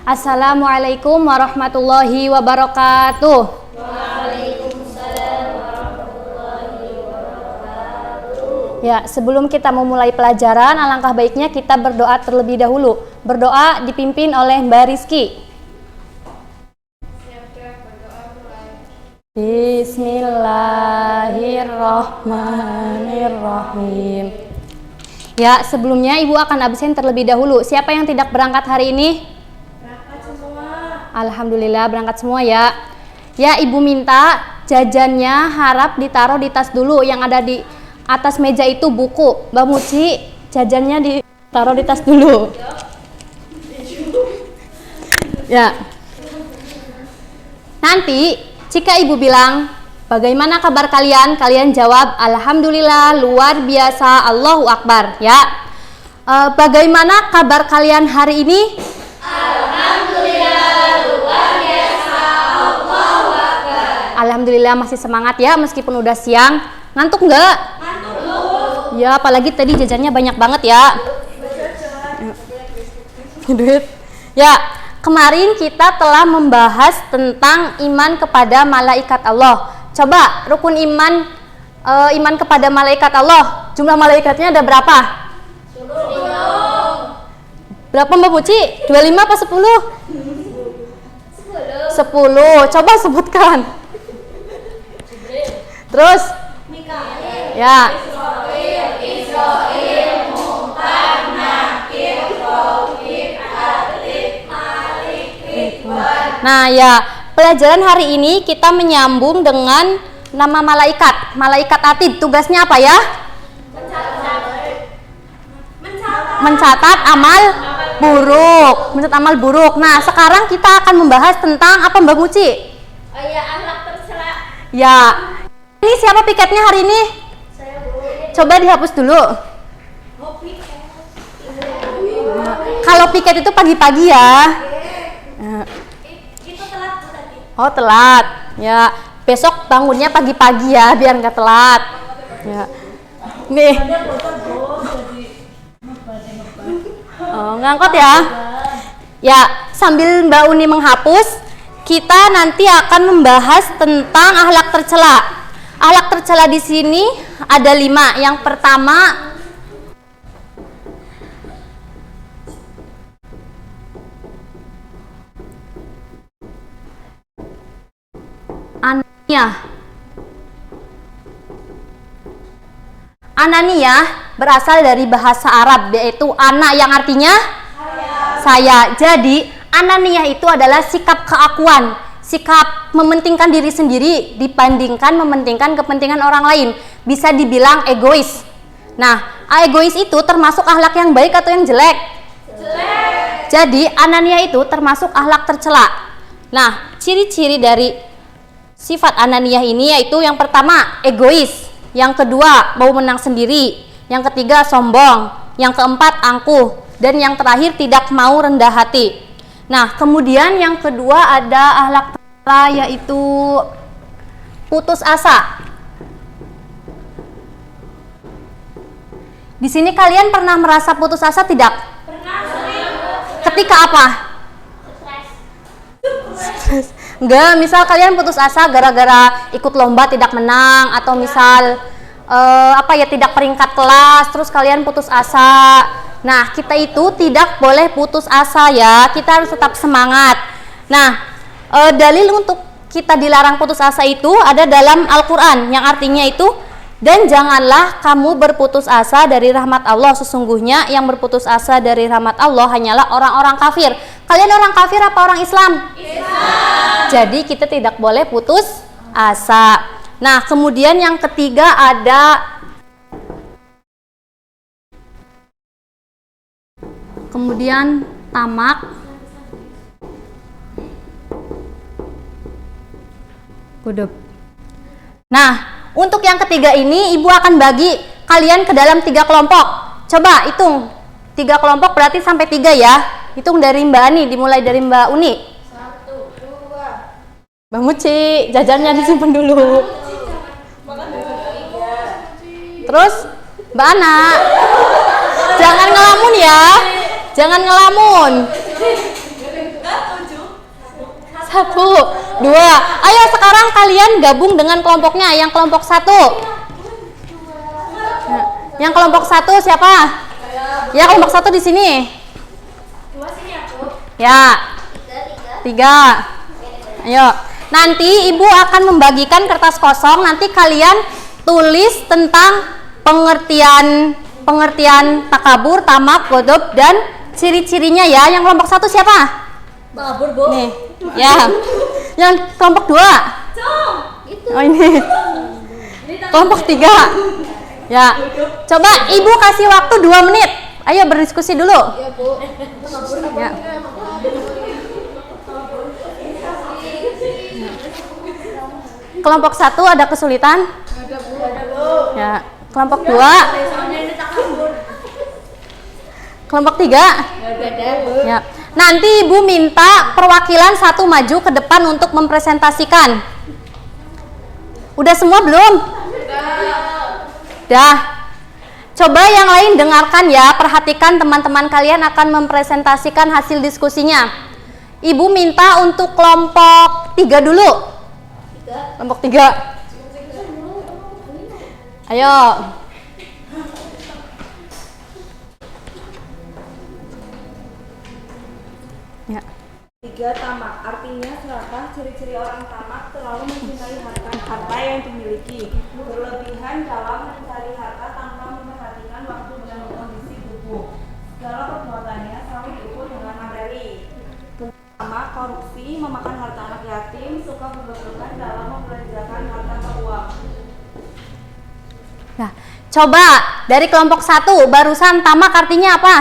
Assalamualaikum warahmatullahi wabarakatuh. Ya, sebelum kita memulai pelajaran, alangkah baiknya kita berdoa terlebih dahulu. Berdoa dipimpin oleh Mbak Rizky. Bismillahirrahmanirrahim. Ya, sebelumnya Ibu akan absen terlebih dahulu. Siapa yang tidak berangkat hari ini? Berangkat semua. Alhamdulillah berangkat semua ya. Ya, Ibu minta jajannya harap ditaruh di tas dulu. Yang ada di atas meja itu buku. Mbak Muci, jajannya ditaruh di tas dulu. Ya. Nanti jika Ibu bilang, bagaimana kabar kalian? Kalian jawab, alhamdulillah, luar biasa, Allahu Akbar. Ya. Bagaimana kabar kalian hari ini? Alhamdulillah, luar biasa, Allahu Akbar. Alhamdulillah masih semangat ya meskipun udah siang. Ngantuk nggak? Ngantuk. Ya, apalagi tadi jajannya banyak banget ya. Duit. Ya. Kemarin kita telah membahas tentang iman kepada malaikat Allah. Coba rukun iman kepada malaikat Allah. Jumlah malaikatnya ada berapa? 10. Berapa Mbak Muci? 25 apa 10? 10. Coba sebutkan. Terus? Ya. Nah ya, pelajaran hari ini kita menyambung dengan nama malaikat. Malaikat atid, tugasnya apa ya? Mencatat amal buruk. Mencatat amal buruk. Nah, sekarang kita akan membahas tentang apa Mbak Muci? Oh ya, akhlak tercela. Ya. Ini siapa piketnya hari ini? Saya Bu. Coba dihapus dulu. Kalau piket itu pagi-pagi ya. Itu telat Bu tadi. Oh, telat. Ya, besok bangunnya pagi-pagi ya biar nggak telat. Ya. Nih. Oh, ngangkut ya. Ya, sambil Mbak Uni menghapus, kita nanti akan membahas tentang akhlak tercela. Akhlak tercela di sini ada 5. Yang pertama, ananiyah. Ananiyah berasal dari bahasa Arab, yaitu ana yang artinya saya. Jadi ananiyah itu adalah sikap keakuan, sikap mementingkan diri sendiri dibandingkan mementingkan kepentingan orang lain. Bisa dibilang egois. Nah, egois itu termasuk akhlak yang baik atau yang jelek? Jelek. Jadi ananiyah itu termasuk akhlak tercela. Nah, ciri-ciri dari sifat ananiyah ini yaitu yang pertama egois, yang kedua mau menang sendiri, yang ketiga sombong, yang keempat angkuh, dan yang terakhir tidak mau rendah hati. Nah, kemudian yang kedua ada akhlak tercela yaitu putus asa. Di sini kalian pernah merasa putus asa tidak? Pernah sering. Ketika apa? Stres. Enggak, misal kalian putus asa gara-gara ikut lomba tidak menang, atau misal tidak peringkat kelas, terus kalian putus asa. Nah, kita itu tidak boleh putus asa ya, kita harus tetap semangat. Nah, dalil untuk kita dilarang putus asa itu ada dalam Al-Quran, yang artinya itu, dan janganlah kamu berputus asa dari rahmat Allah, sesungguhnya yang berputus asa dari rahmat Allah hanyalah orang-orang kafir. Kalian orang kafir apa orang Islam? Islam. Jadi kita tidak boleh putus asa. Nah, kemudian yang ketiga ada tamak. Gudep. Nah, untuk yang ketiga ini Ibu akan bagi kalian ke dalam 3 kelompok. Coba hitung 3 kelompok berarti sampai 3 ya. Hitung dari Mbak Ani, dimulai dari Mbak Uni. 1, 2. Mbak Muci, jajannya disimpan dulu. Terus Mbak Ana, jangan ngelamun ya, jangan ngelamun. 1, 2. Ayo sekarang kalian gabung dengan kelompoknya. Yang kelompok 1. Yang kelompok 1 siapa? Ya, kelompok 1 di sini. 2 sini aku. Ya. 3. Ayo. Nanti Ibu akan membagikan kertas kosong. Nanti kalian tulis tentang pengertian takabur, tamak, godop, dan ciri-cirinya ya. Yang kelompok 1 siapa? Takabur, Bu. Nih. Ya. Yang kelompok 2. Oh ini. Kelompok 3. Ya. Coba Ibu kasih waktu 2 menit. Ayo berdiskusi dulu. Ya, Bu. Ya. Kelompok 1 ada kesulitan? Ada, Bu. Ya. Kelompok 2. Kelompok 3? Ada, Bu. Ya. Nanti Ibu minta perwakilan 1 maju ke depan untuk mempresentasikan. Udah semua belum? Udah. Coba yang lain dengarkan ya, perhatikan teman-teman kalian akan mempresentasikan hasil diskusinya. Ibu minta untuk kelompok 3 dulu. Kelompok 3. Ayo. Ya. 3. Tamak, artinya serakah. Ciri-ciri orang tamak terlalu mencintai harta yang dimiliki, berlebihan dalam mencari harta tanpa memperhatikan waktu dan kondisi tubuh. Segala perbuatannya selalu diukur dengan materi. Tamak, korupsi, memakan harta anak yatim, suka berlebihan dalam membelanjakan harta ke uang. Nah, coba dari kelompok 1 barusan tamak artinya apa?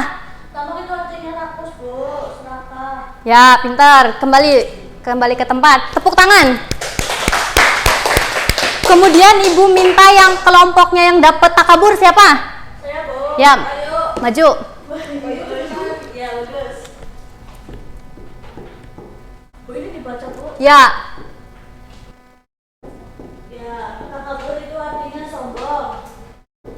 Tamak itu artinya rakus, Bu, serakah. Ya, pintar. Kembali ke tempat. Tepuk tangan. Kemudian Ibu minta yang kelompoknya yang dapat takabur siapa? Saya, Bu. Ya, Ayo. maju. Ya, bagus. Bu, ini dibaca, Bu. Ya, Ya, takabur itu artinya sombong.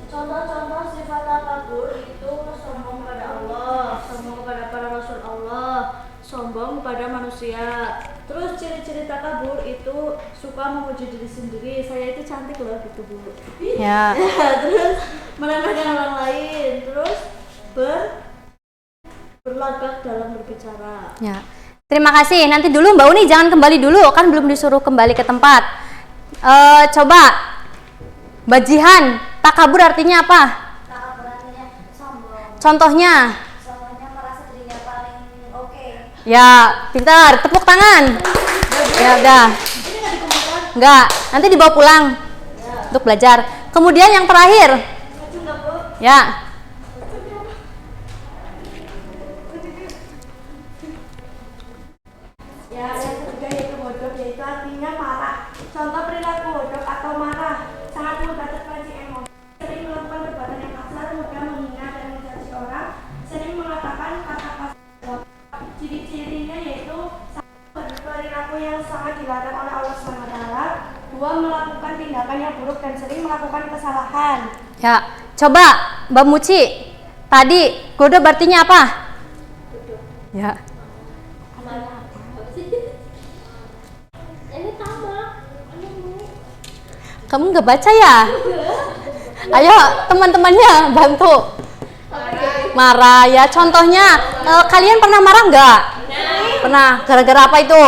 Contoh-contoh sifat takabur itu sombong pada Allah, sombong kepada para rasul Allah, sombong kepada manusia. Terus ciri-ciri takabur itu suka memuji diri sendiri. Saya itu cantik loh gitu, Bu. ya. Terus meremehkan orang lain. Terus berlagak dalam berbicara. Ya. Terima kasih. Nanti dulu Mbak Uni jangan kembali dulu, kan belum disuruh kembali ke tempat. Coba Mbak Jihan, takabur artinya apa? Takabur artinya sombong. Contohnya? Sombongnya merasa dirinya paling oke. Ya, pintar. Tepuk tangan. Ya udah. Enggak, nanti dibawa pulang untuk belajar. Kemudian yang terakhir. Ya. Ya, yang ketiga yaitu bodoh, yaitu artinya marah. Contoh perilaku bodoh atau marah sangat mudah terpancing emosi, sering melakukan perbuatan yang kasar, mudah menghina dan mencaci orang, sering mengatakan kata-kata. Ciri-cirinya yaitu perilaku yang sangat dilarang oleh Allah SWT. 2. Melakukan tindakan yang buruk dan sering melakukan kesalahan. Ya, coba Mbak Muci. Tadi godob artinya apa? Ya. Kamu nggak baca ya? Ayo teman-temannya bantu. Marah ya. Contohnya, kalian pernah marah nggak? Pernah. Gara-gara apa itu?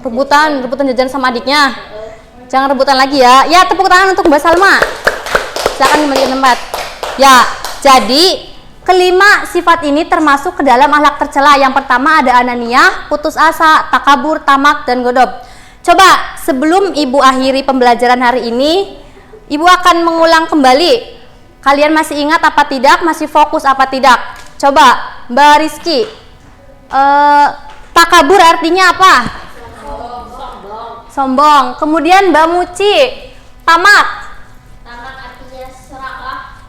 Rebutan jajan sama adiknya. Jangan rebutan lagi ya. Ya, tepuk tangan untuk Mbak Salma. Silakan kembali ke tempat. Ya, jadi kelima sifat ini termasuk ke dalam akhlak tercela. Yang pertama ada ananiyah, putus asa, takabur, tamak, dan godob. Coba sebelum Ibu akhiri pembelajaran hari ini, Ibu akan mengulang kembali. Kalian masih ingat apa tidak? Masih fokus apa tidak? Coba Mbak Rizky, takabur artinya apa? Sombong. Kemudian Mbak Muci, tamak. Tamak artinya serakah.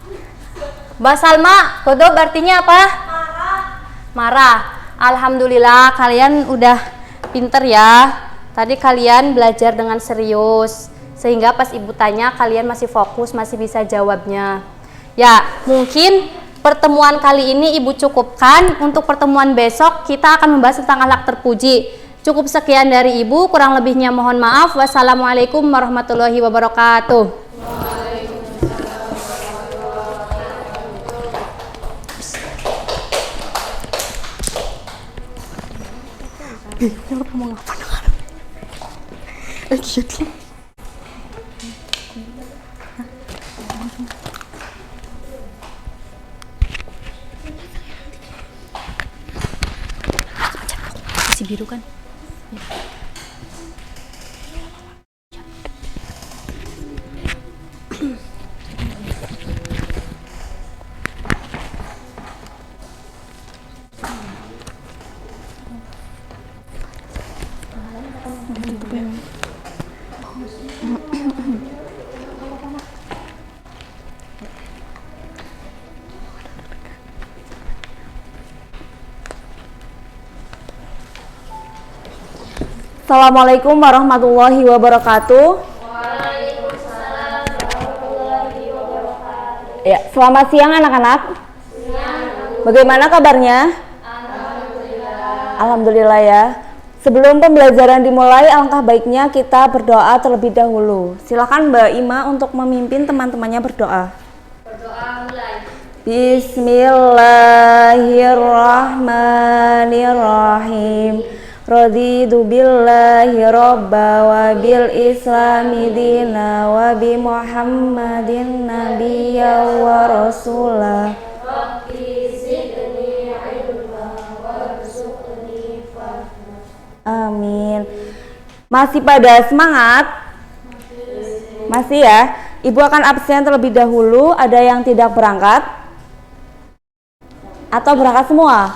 Mbak Salma, godob artinya apa? Marah. Alhamdulillah kalian udah pinter ya. Tadi kalian belajar dengan serius, sehingga pas Ibu tanya kalian masih fokus, masih bisa jawabnya. Ya, mungkin pertemuan kali ini Ibu cukupkan. Untuk pertemuan besok kita akan membahas tentang akhlak terpuji. Cukup sekian dari Ibu, kurang lebihnya mohon maaf. Wassalamualaikum warahmatullahi wabarakatuh. Mau ngapa dengar? Gitu. Si biru kan? Ya. Assalamualaikum warahmatullahi wabarakatuh. Ya, selamat siang anak-anak. Bagaimana kabarnya? Alhamdulillah ya. Sebelum pembelajaran dimulai, alangkah baiknya kita berdoa terlebih dahulu. Silakan Mbak Ima untuk memimpin teman-temannya berdoa. Berdoa mulai. Bismillahirrahmanirrahim. Raditu billahi robba wa bil islami dina wa bi Muhammadin nabiyya wa rasulah. Amin. Masih pada semangat? Masih ya? Ibu akan absen terlebih dahulu. Ada yang tidak berangkat? Atau berangkat semua?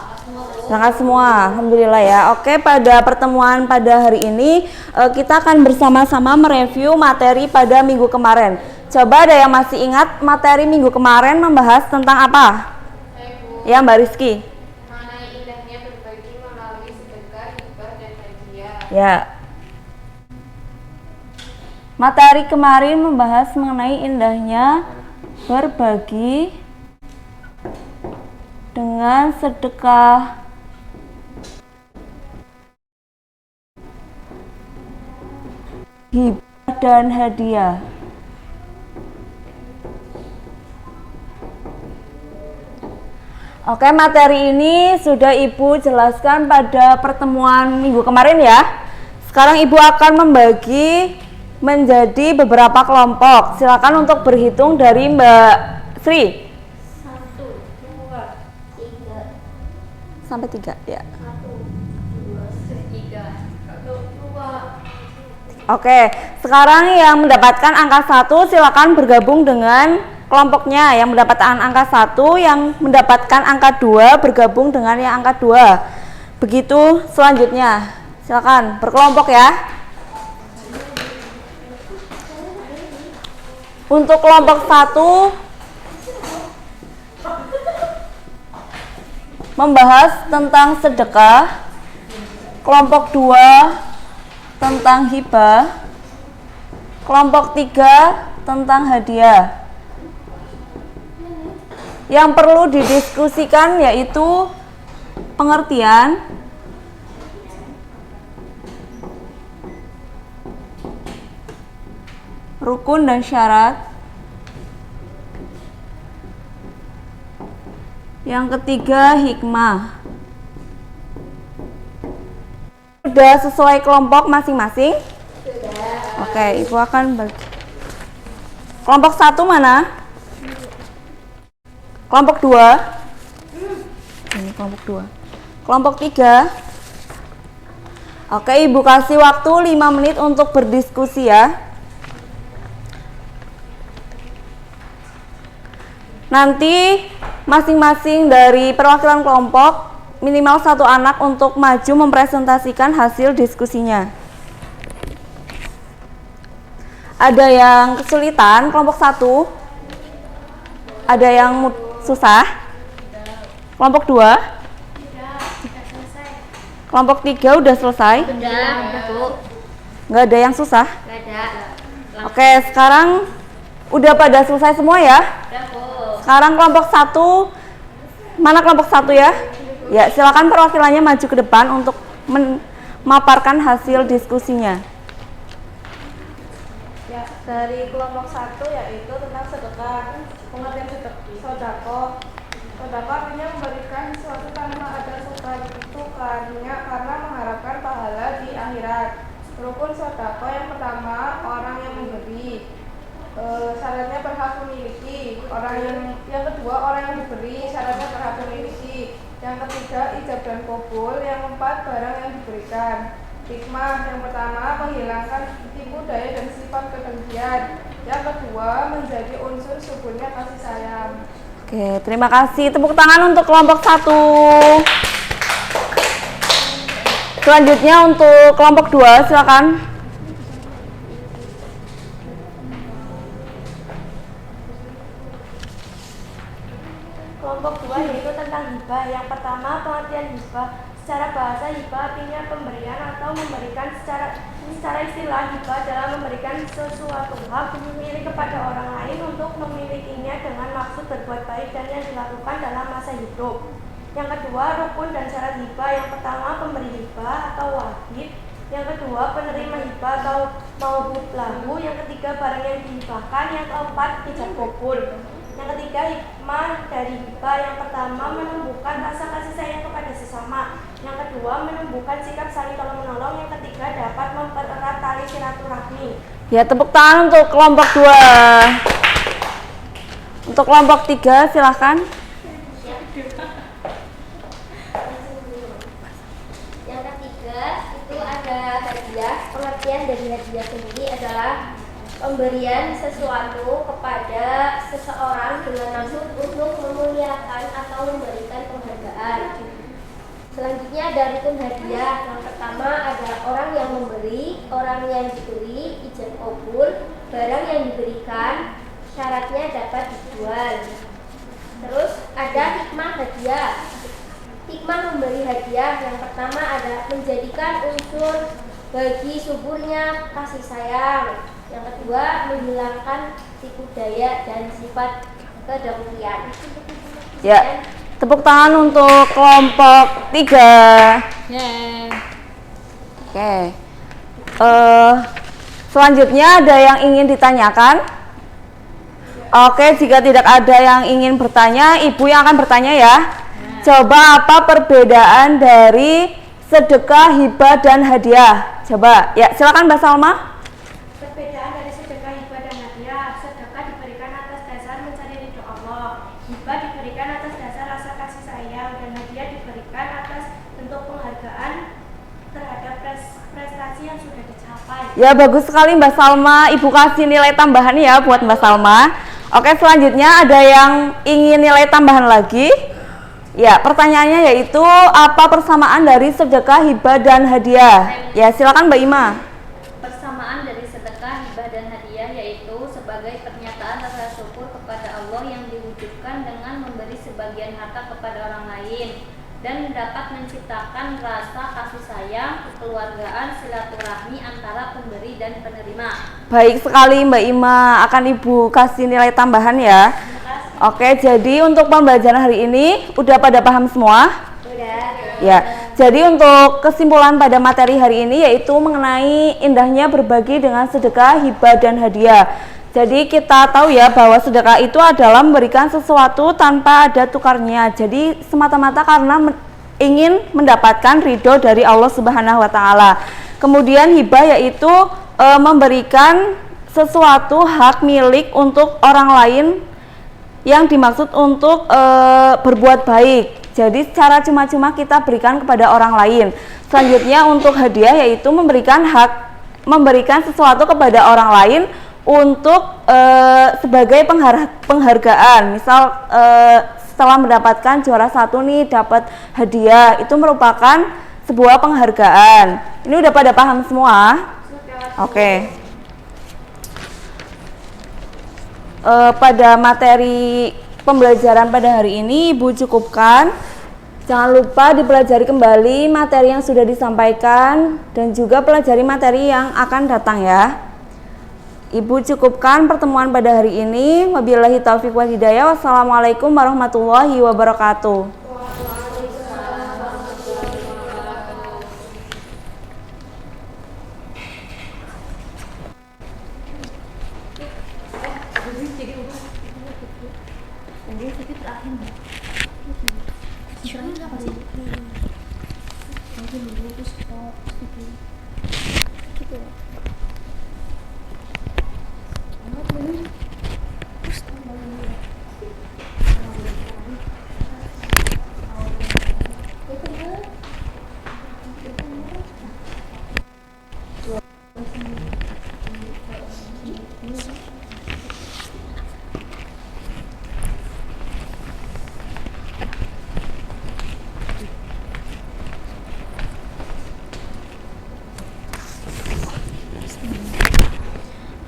Berangkat semua, alhamdulillah ya. Oke, pada pertemuan pada hari ini kita akan bersama-sama mereview materi pada minggu kemarin. Coba ada yang masih ingat materi minggu kemarin membahas tentang apa? Ya, Mbak Rizky. Mengenai indahnya berbagi melalui sedekah, hibah, dan hadiah. Ya. Materi kemarin membahas mengenai indahnya berbagi dengan sedekah, hibah, dan hadiah. Oke, materi ini sudah Ibu jelaskan pada pertemuan minggu kemarin ya. Sekarang Ibu akan membagi menjadi beberapa kelompok. Silakan untuk berhitung dari Mbak Sri. 1, 2, 3. Sampai 3 ya. 1, 2, 3. 2. Oke, sekarang yang mendapatkan angka 1 silakan bergabung dengan kelompoknya. Yang mendapatkan angka 1, yang mendapatkan angka 2 bergabung dengan yang angka 2. Begitu selanjutnya. Silakan berkelompok ya. Untuk kelompok 1 membahas tentang sedekah, kelompok 2 tentang hibah, kelompok 3 tentang hadiah. Yang perlu didiskusikan yaitu pengertian, rukun dan syarat. Yang ketiga, hikmah. Sudah sesuai kelompok masing-masing? Sudah. Oke, Ibu akan bagi. Kelompok 1 mana? Kelompok 2? Ini kelompok 2. Kelompok 3? Oke, Ibu kasih waktu 5 menit untuk berdiskusi ya. Nanti masing-masing dari perwakilan kelompok minimal 1 anak untuk maju mempresentasikan hasil diskusinya. Ada yang kesulitan kelompok 1? Ada yang susah? Kelompok 2? Kelompok 3 udah selesai? Udah, Bu. Nggak ada yang susah? Nggak ada. Oke, sekarang udah pada selesai semua ya? Udah, Bu. Sekarang kelompok 1, mana kelompok 1 ya? Ya, silakan perwakilannya maju ke depan untuk memaparkan hasil diskusinya. Ya, dari kelompok 1 yaitu tentang sedekah. Pengertian sedekah. Sedekah artinya memberikan sesuatu tanpa ada tukarnya karena mengharapkan pahala di akhirat. Rukun sedekah yang pertama, orang yang memberi. Syaratnya berhak memiliki. Yang kedua, orang yang diberi, syaratnya berhak memiliki. Yang ketiga, ijab dan qabul. Yang keempat, barang yang diberikan. Hikmah yang pertama, menghilangkan tipu daya dan sifat kedengkian. Yang kedua, menjadi unsur suburnya kasih sayang. Oke, terima kasih. Tepuk tangan untuk kelompok 1. Selanjutnya untuk kelompok 2, silakan. Kelompok 2 yaitu tentang hibah. Yang pertama, pengertian hibah. Secara bahasa, hibah artinya pemberian atau memberikan. Secara istilah, hibah adalah memberikan sesuatu hak milik kepada orang lain untuk memilikinya dengan maksud berbuat baik dan yang dilakukan dalam masa hidup. Yang kedua, rukun dan syarat hibah. Yang pertama, pemberi hibah atau wahid. Yang kedua, penerima hibah atau maubud lahu. Yang ketiga, barang yang dihibahkan. Yang keempat, ijab qabul. Yang ketiga, hikmah dari hibah. Yang pertama, menumbuhkan rasa kasih sayang kepada sesama. Yang kedua, menumbuhkan sikap saling tolong-menolong. Yang ketiga, dapat mempererat tali silaturahmi. Ya, tepuk tangan untuk kelompok 2. Untuk kelompok 3 silahkan. Yang ketiga itu ada hadiah. Pengertian dari hadiah sendiri adalah pemberian sesuatu kepada seseorang dengan maksud untuk memuliakan atau memberikan penghargaan. Selanjutnya ada rukun hadiah. Yang pertama ada orang yang memberi, orang yang diberi, ijab kabul, barang yang diberikan, syaratnya dapat dijual. Terus ada hikmah hadiah. Hikmah memberi hadiah yang pertama ada menjadikan unsur bagi suburnya kasih sayang. Yang kedua menghilangkan tipu daya dan sifat kedengkian. Ya, tepuk tangan untuk kelompok 3. Oke. Selanjutnya ada yang ingin ditanyakan? Oke, jika tidak ada yang ingin bertanya, ibu yang akan bertanya ya. Coba apa perbedaan dari sedekah, hibah, dan hadiah? Coba, ya silakan Mbak Salma. Perbedaan dari sedekah, hibah, dan hadiah. Sedekah diberikan atas dasar mencari ridho Allah. Hibah diberikan atas dasar rasa kasih sayang, dan hadiah diberikan atas bentuk penghargaan terhadap prestasi yang sudah dicapai. Ya, bagus sekali Mbak Salma. Ibu kasih nilai tambahan ya buat Mbak Salma. Oke, selanjutnya ada yang ingin nilai tambahan lagi? Ya, pertanyaannya yaitu apa persamaan dari sedekah, hibah, dan hadiah? Ya, silakan Mbak Ima. Persamaan dari sedekah, hibah, dan hadiah yaitu sebagai pernyataan rasa syukur kepada Allah yang diwujudkan dengan memberi sebagian harta kepada orang lain dan dapat menciptakan rasa kasih sayang, kekeluargaan, silaturahmi antara pemberi dan penerima. Baik sekali Mbak Ima, akan Ibu kasih nilai tambahan ya. Oke, jadi untuk pembelajaran hari ini udah pada paham semua? Udah. Ya, jadi untuk kesimpulan pada materi hari ini yaitu mengenai indahnya berbagi dengan sedekah, hibah, dan hadiah. Jadi kita tahu ya bahwa sedekah itu adalah memberikan sesuatu tanpa ada tukarnya. Jadi semata-mata karena ingin mendapatkan ridho dari Allah Subhanahu wa Ta'ala. Kemudian hibah yaitu memberikan sesuatu hak milik untuk orang lain yang dimaksud untuk berbuat baik. Jadi secara cuma-cuma kita berikan kepada orang lain. Selanjutnya untuk hadiah yaitu memberikan sesuatu kepada orang lain untuk sebagai penghargaan. Misal setelah mendapatkan juara 1 nih dapat hadiah, itu merupakan sebuah penghargaan. Ini udah pada paham semua? Oke. Pada materi pembelajaran pada hari ini Ibu cukupkan. Jangan lupa dipelajari kembali materi yang sudah disampaikan dan juga pelajari materi yang akan datang ya. Ibu cukupkan pertemuan pada hari ini. Wabillahi taufiq wal hidayah. Wassalamualaikum warahmatullahi wabarakatuh.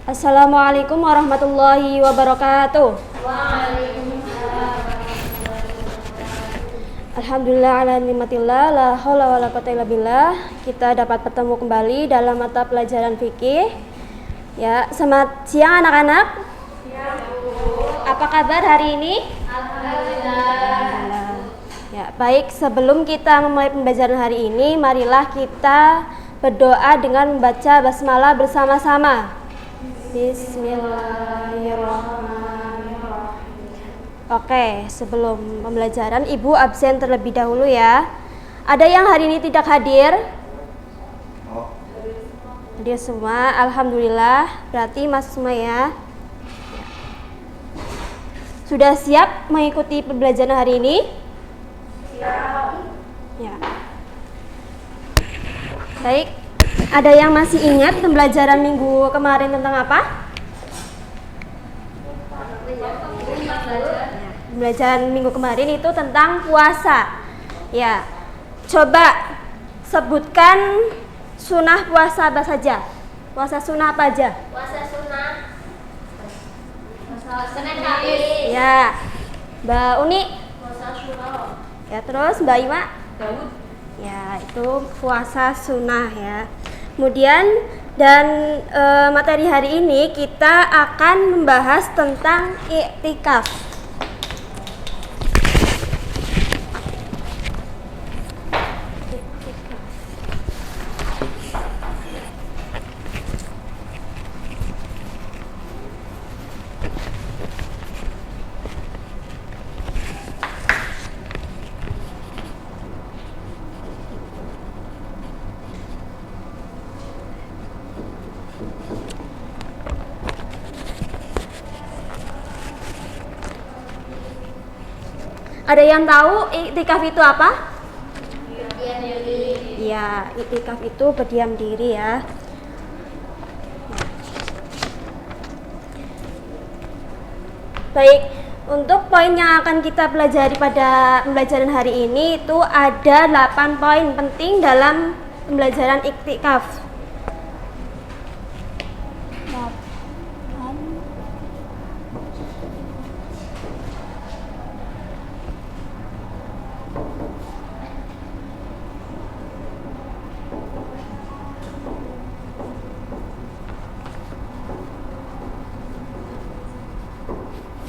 Assalamualaikum warahmatullahi wabarakatuh. Alhamdulillah ala nikmatillah, la haula wala quwwata illa billah. Kita dapat bertemu kembali dalam mata pelajaran fikih. Ya, selamat siang anak-anak. Apa kabar hari ini? Alhamdulillah. Ya, baik, sebelum kita memulai pembelajaran hari ini, marilah kita berdoa dengan membaca basmalah bersama-sama. Bismillahirrahmanirrahim. Oke, sebelum pembelajaran Ibu absen terlebih dahulu ya. Ada yang hari ini tidak hadir? Hadir semua, alhamdulillah. Berarti masuk semua ya. Sudah siap mengikuti pembelajaran hari ini? Siap. Ya. Baik. Ada yang masih ingat pembelajaran minggu kemarin tentang apa? Pembelajaran minggu kemarin itu tentang puasa. Ya. Coba sebutkan sunnah puasa apa saja? Puasa sunnah apa aja? Puasa sunnah. Puasa Senin Kamis. Ya. Mbak Uni? Puasa Syuro. Ya, terus Mbak Ima? Daud. Ya, itu puasa sunnah ya. Kemudian materi hari ini kita akan membahas tentang iktikaf. Ada yang tahu iktikaf itu apa? Berdiam diri. Ya, iktikaf itu berdiam diri ya. Baik, untuk poin yang akan kita pelajari pada pembelajaran hari ini itu ada 8 poin penting dalam pembelajaran iktikaf.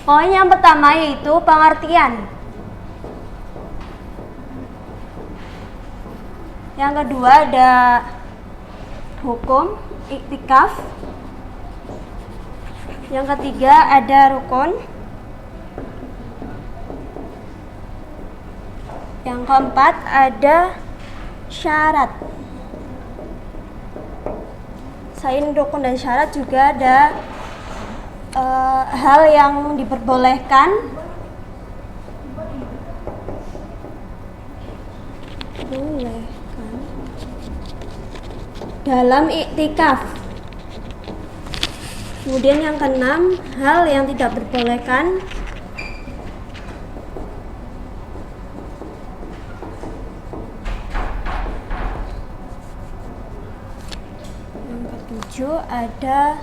Poin yang pertama yaitu pengertian. Yang kedua ada hukum iktikaf. Yang ketiga ada rukun. Yang keempat ada syarat. Selain rukun dan syarat juga ada hal yang diperbolehkan dalam iktikaf. Kemudian yang keenam, hal yang tidak diperbolehkan yang ketujuh ada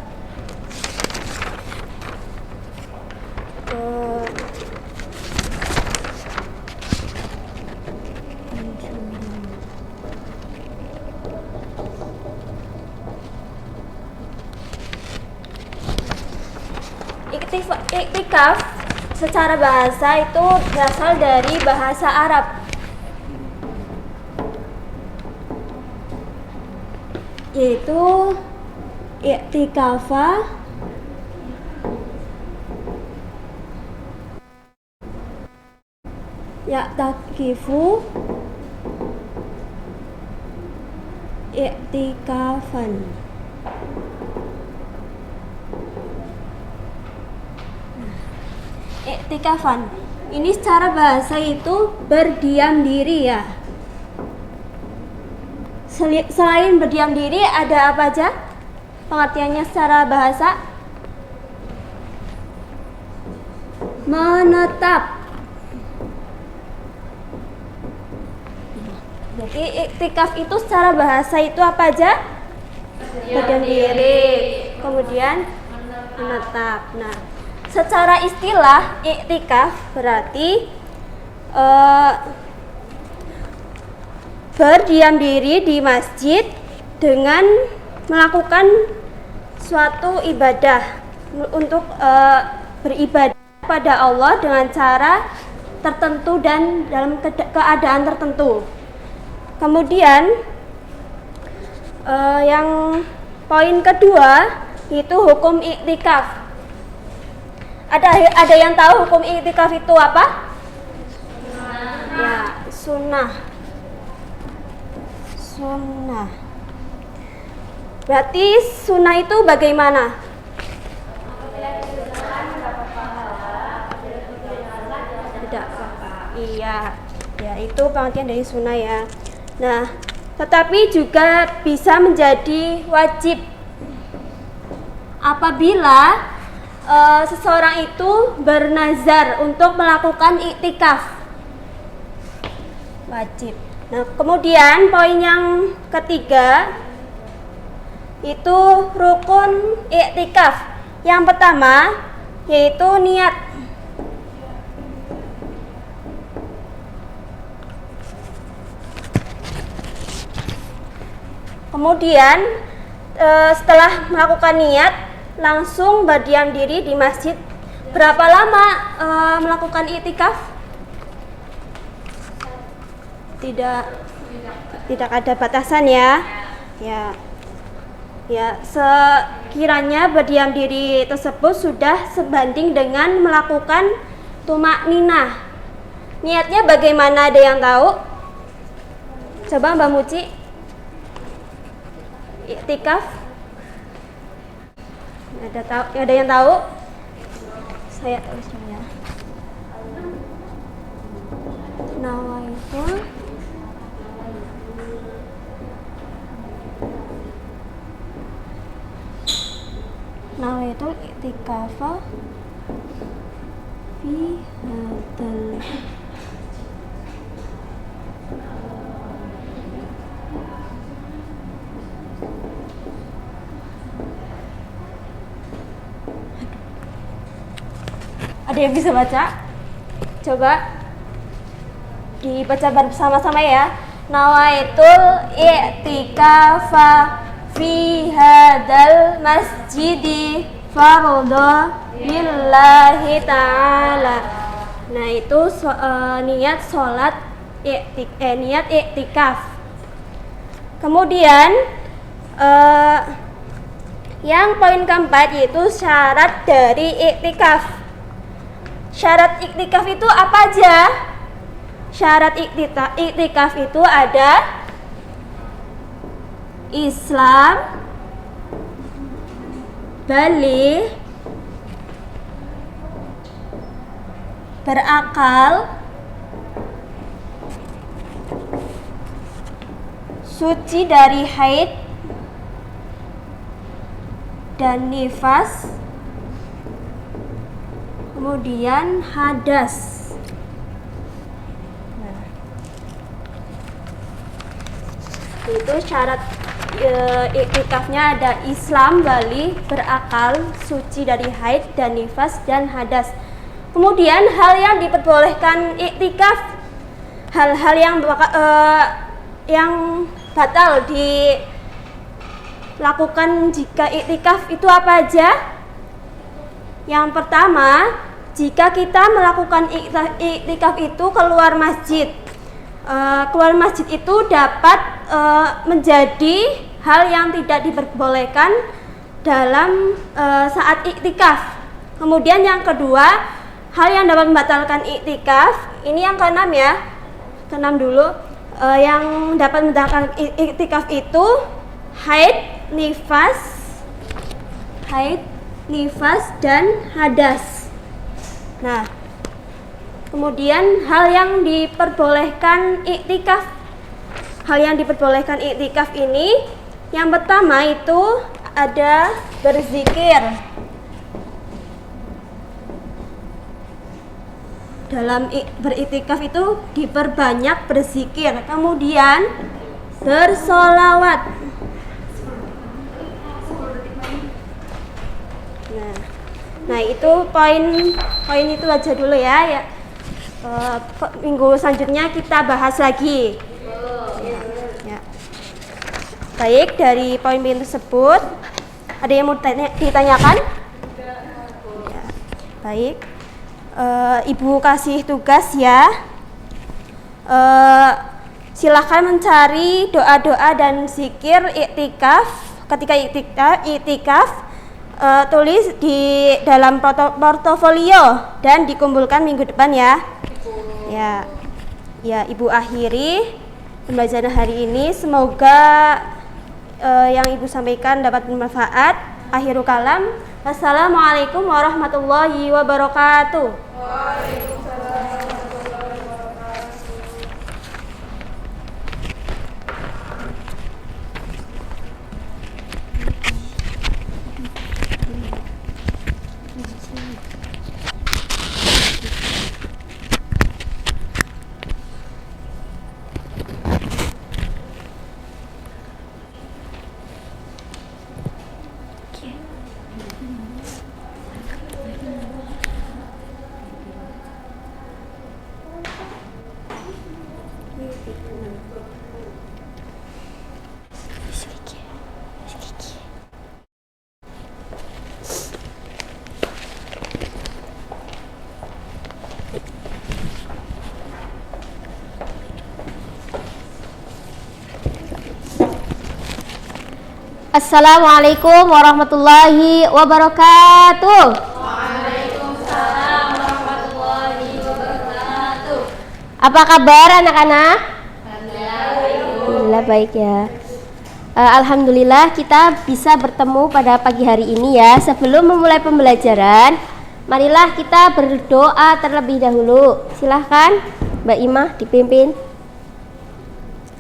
iktikaf secara bahasa itu berasal dari bahasa Arab. Yaitu iktikafa ya'takifu iktikafan. Iktikafan ini secara bahasa itu berdiam diri ya. Selain berdiam diri ada apa aja pengertiannya secara bahasa? Menetap. Jadi iktikaf itu secara bahasa itu apa aja? Berdiam diri. Kemudian menetap. Nah, secara istilah iktikaf berarti berdiam diri di masjid dengan melakukan suatu ibadah untuk beribadah pada Allah dengan cara tertentu dan dalam keadaan tertentu. Kemudian yang poin kedua itu hukum iktikaf. Ada yang tahu hukum iktikaf itu apa? Ya, sunnah. Sunnah. Berarti sunnah itu bagaimana? Tidak. Iya. Ya, itu pengertian dari sunnah ya. Nah, tetapi juga bisa menjadi wajib apabila seseorang itu bernazar untuk melakukan iktikaf. Wajib. Nah, kemudian poin yang ketiga itu rukun iktikaf. Yang pertama yaitu niat. Kemudian setelah melakukan niat langsung berdiam diri di masjid. Berapa lama melakukan iktikaf? Tidak ada batasan ya. Ya, sekiranya berdiam diri tersebut sudah sebanding dengan melakukan tumak ninah. Niatnya bagaimana, ada yang tahu? Coba Mbak Muci. Iktikaf? Ada yang tahu? Saya tulis dulu ya. Nawaitul iktikafa fi hadal Ada yang bisa baca? Coba dibaca bersama-sama ya. Nawaitul i'tikafa fi hadal masjidi fardhu lillahi ta'ala. Nah, itu niat sholat niat i'tikaf. Kemudian yang poin keempat yaitu syarat dari i'tikaf. Syarat iktikaf itu apa aja? Syarat iktikaf itu ada Islam, baligh, berakal, suci dari haid dan nifas, kemudian hadas. Itu syarat iktikafnya ada Islam, baligh, berakal, suci dari haid dan nifas dan hadas. Kemudian hal yang diperbolehkan iktikaf, hal-hal yang batal dilakukan jika iktikaf itu apa aja? Yang pertama, jika kita melakukan iktikaf itu keluar masjid. Keluar masjid itu dapat menjadi hal yang tidak diperbolehkan dalam saat iktikaf. Kemudian yang kedua, hal yang dapat membatalkan iktikaf, ini yang keenam ya. Keenam dulu. Yang dapat membatalkan iktikaf itu haid, nifas dan hadas. Nah, kemudian hal yang diperbolehkan iktikaf. Hal yang diperbolehkan iktikaf ini yang pertama itu ada berzikir. Dalam beriktikaf itu diperbanyak berzikir. Kemudian bersolawat. Nah, itu poin itu aja dulu ya. Minggu selanjutnya kita bahas lagi. Ya. Baik, dari poin-poin tersebut ada yang mau ditanyakan? Ya. Baik, Ibu kasih tugas ya. Silahkan mencari doa-doa dan zikir iktikaf ketika iktikaf. tulis di dalam portofolio dan dikumpulkan minggu depan ya. Ya, Ibu akhiri pembelajaran hari ini. Semoga yang Ibu sampaikan dapat bermanfaat. Akhirul kalam. Wassalamualaikum warahmatullahi wabarakatuh. Assalamualaikum warahmatullahi wabarakatuh. Waalaikumsalam warahmatullahi wabarakatuh. Apa kabar anak-anak? Alhamdulillah baik ya. Alhamdulillah kita bisa bertemu pada pagi hari ini ya. Sebelum memulai pembelajaran, marilah kita berdoa terlebih dahulu. Silahkan Mbak Imah dipimpin.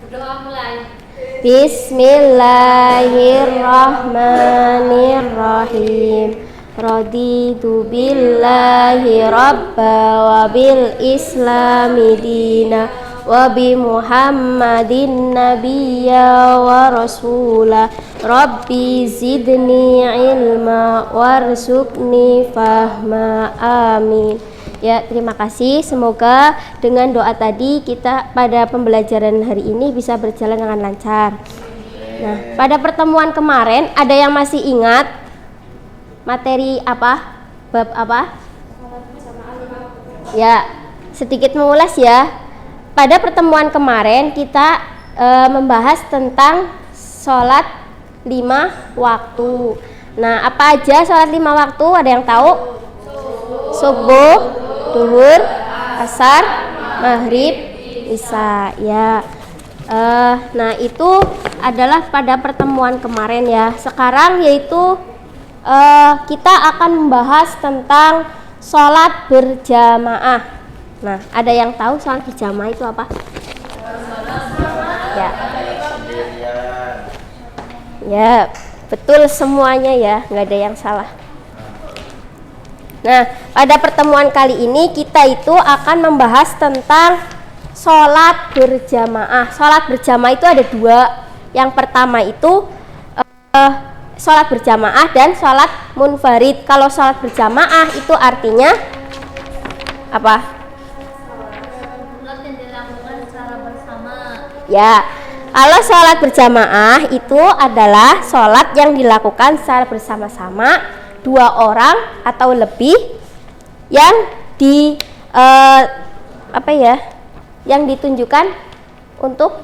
Berdoa mulai. Bismillahirrahmanirrahim. Raditu billahi rabba wa bil islami dina wa bi muhammadin nabiyya wa rasula. Rabbi zidni ilma warzuqni fahma. Amin. Ya, terima kasih. Semoga dengan doa tadi kita pada pembelajaran hari ini bisa berjalan dengan lancar. Nah, pada pertemuan kemarin ada yang masih ingat materi apa? Bab apa? Ya, sedikit mengulas ya. Pada pertemuan kemarin kita membahas tentang sholat 5 waktu. Nah, apa aja sholat 5 waktu? Ada yang tahu? Subuh, duhur, asar, maghrib, isya ya. Nah itu adalah pada pertemuan kemarin ya. Sekarang yaitu kita akan membahas tentang sholat berjamaah. Nah, ada yang tahu sholat berjamaah itu apa? Ya, betul semuanya ya, nggak ada yang salah. Nah, pada pertemuan kali ini kita itu akan membahas tentang sholat berjamaah. Sholat berjamaah itu ada 2. Yang pertama itu sholat berjamaah dan sholat munfarid. Kalau sholat berjamaah itu artinya apa? Sholat yang dilakukan secara bersama. Ya, kalau sholat berjamaah itu adalah sholat yang dilakukan secara bersama-sama 2 orang atau lebih yang yang ditunjukkan untuk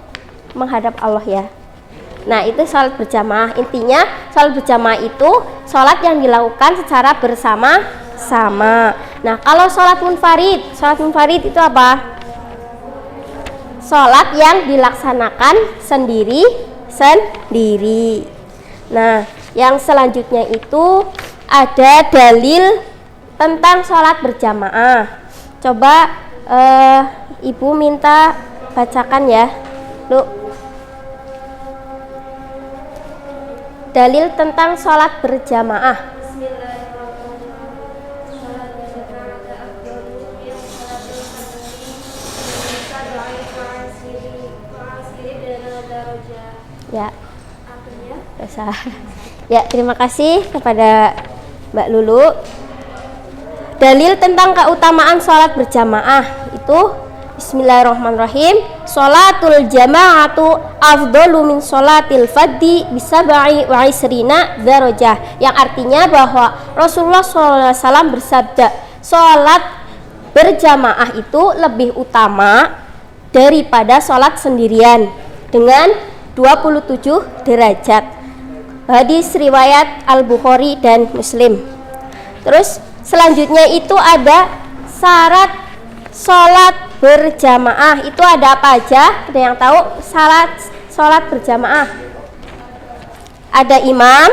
menghadap Allah ya. Nah, itu sholat berjamaah. Intinya sholat berjamaah itu sholat yang dilakukan secara bersama-sama. Nah, kalau sholat munfarid itu apa? Sholat yang dilaksanakan sendiri. Nah, yang selanjutnya itu ada dalil tentang sholat berjamaah. Coba Ibu minta bacakan ya, Lu. Dalil tentang sholat berjamaah. Ya. Ya, terima kasih kepada Mbak Lulu. Dalil tentang keutamaan sholat berjamaah itu bismillahirrahmanirrahim. Sholatul jama'atu afdalu min sholatil fadhi bisab'i wa isrina darajah. Yang artinya bahwa Rasulullah SAW bersabda, sholat berjamaah itu lebih utama daripada sholat sendirian dengan 27 derajat. Hadis riwayat Al-Bukhari dan Muslim. Terus selanjutnya itu ada syarat sholat berjamaah. Itu ada apa aja? Ada yang tahu syarat sholat berjamaah? Ada imam,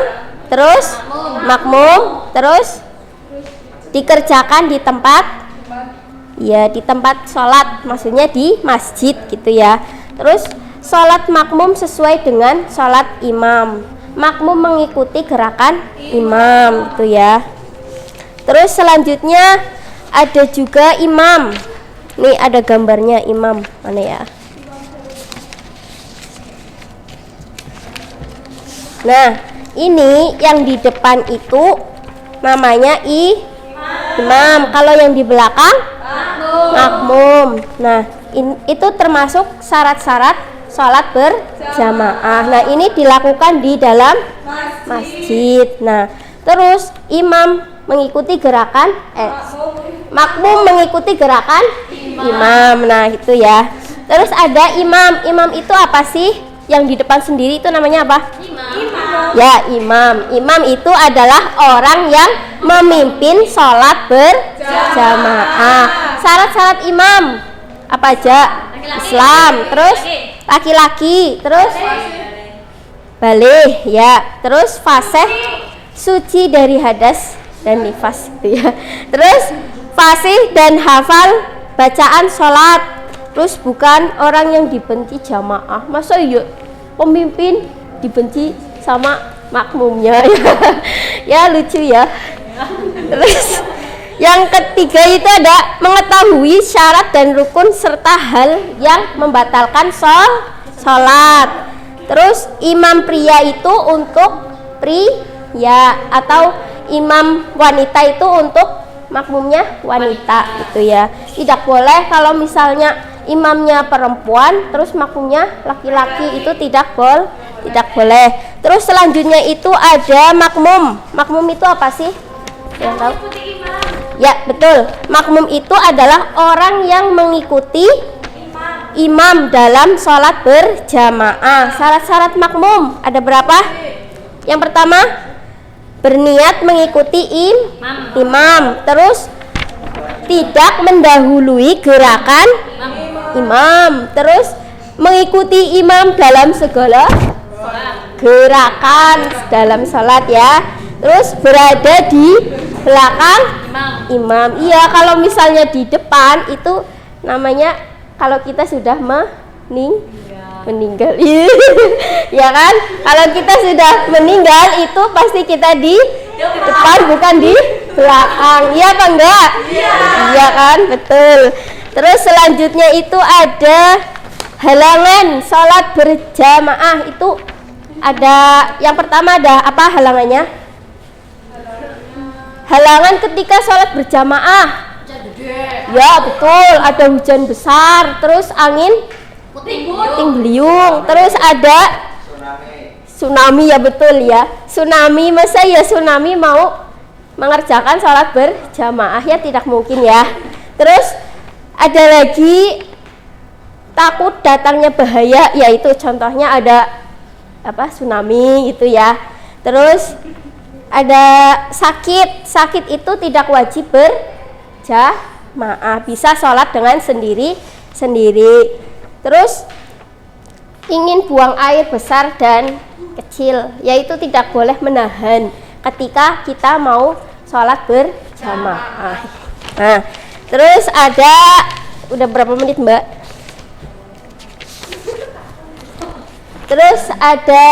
terus makmum, terus dikerjakan di tempat, ya di tempat sholat, maksudnya di masjid gitu ya. Terus sholat makmum sesuai dengan sholat imam. Makmum mengikuti gerakan imam gitu ya. Terus selanjutnya ada juga imam. Nih ada gambarnya imam, mana ya? Nah, ini yang di depan itu namanya imam. Kalau yang di belakang makmum. Nah, itu termasuk syarat-syarat sholat berjamaah. Nah, ini dilakukan di dalam masjid. Nah, terus imam mengikuti gerakan makmum mengikuti gerakan imam. Nah, itu ya. Terus ada imam. Imam itu apa sih? Yang di depan sendiri itu namanya apa? Imam. Ya, imam. Imam itu adalah orang yang memimpin sholat berjamaah. Syarat-syarat imam apa aja? Islam, terus laki-laki, terus baligh ya, terus fasih, suci dari hadas dan nifas gitu ya. Terus fasih dan hafal bacaan sholat, terus bukan orang yang dibenci jamaah. Masa iya pemimpin dibenci sama makmumnya ya? Ya lucu ya. Terus yang ketiga itu ada mengetahui syarat dan rukun serta hal yang membatalkan sholat. Terus imam pria itu untuk pria atau imam wanita itu untuk makmumnya wanita gitu ya. Tidak boleh kalau misalnya imamnya perempuan terus makmumnya laki-laki, itu tidak boleh. Terus selanjutnya itu ada makmum. Makmum itu apa sih? Yang tahu? Ya, betul. Makmum itu adalah orang yang mengikuti imam dalam sholat berjamaah. Syarat-syarat makmum ada berapa? Yang pertama, berniat mengikuti imam. Terus tidak mendahului gerakan imam. Terus mengikuti imam dalam segala gerakan dalam sholat ya. Terus berada di belakang imam. Iya, kalau misalnya di depan itu namanya kalau kita sudah meninggal. Ya kan? Kalau kita sudah meninggal itu pasti kita di depan bukan di belakang. Iya apa enggak? Iya kan? Betul. Terus selanjutnya itu ada halangan sholat berjamaah. Itu ada yang pertama ada apa halangannya? Halangan ketika sholat berjamaah. Ya betul, ada hujan besar, terus angin puting beliung, terus ada tsunami ya betul ya. Tsunami, masa ya tsunami mau mengerjakan sholat berjamaah? Ya tidak mungkin ya. Terus ada lagi takut datangnya bahaya, yaitu contohnya ada apa tsunami itu ya. Terus ada sakit itu tidak wajib berjamaah, bisa sholat dengan sendiri. Terus ingin buang air besar dan kecil, yaitu tidak boleh menahan ketika kita mau sholat berjamaah. Nah, terus ada udah berapa menit Mbak? Terus ada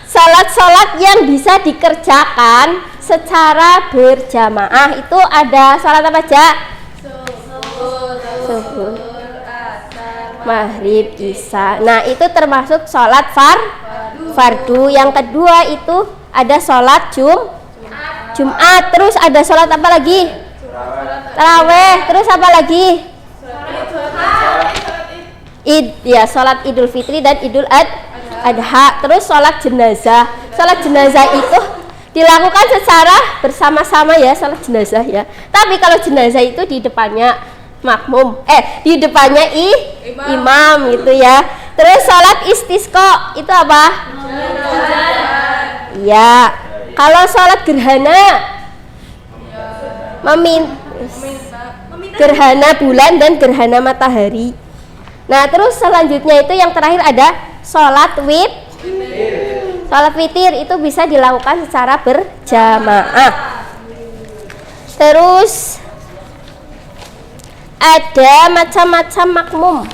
sholat-sholat yang bisa dikerjakan secara berjamaah. Itu ada sholat apa aja? Subuh, maghrib, isya. Nah itu termasuk sholat fardu. Yang kedua itu ada sholat Jumat. Terus ada sholat apa lagi? Taraweh. Terus apa lagi? Ya sholat Idul Fitri dan Idul Adha. Terus sholat jenazah. Sholat jenazah itu dilakukan secara bersama-sama ya, sholat jenazah ya. Tapi kalau jenazah itu di depannya makmum, di depannya imam gitu ya. Terus sholat istisqa itu apa? Ya. Kalau sholat gerhana, gerhana bulan dan gerhana matahari. Nah, terus selanjutnya itu yang terakhir ada sholat sholat witir, itu bisa dilakukan secara berjamaah. Terus ada macam-macam makmum.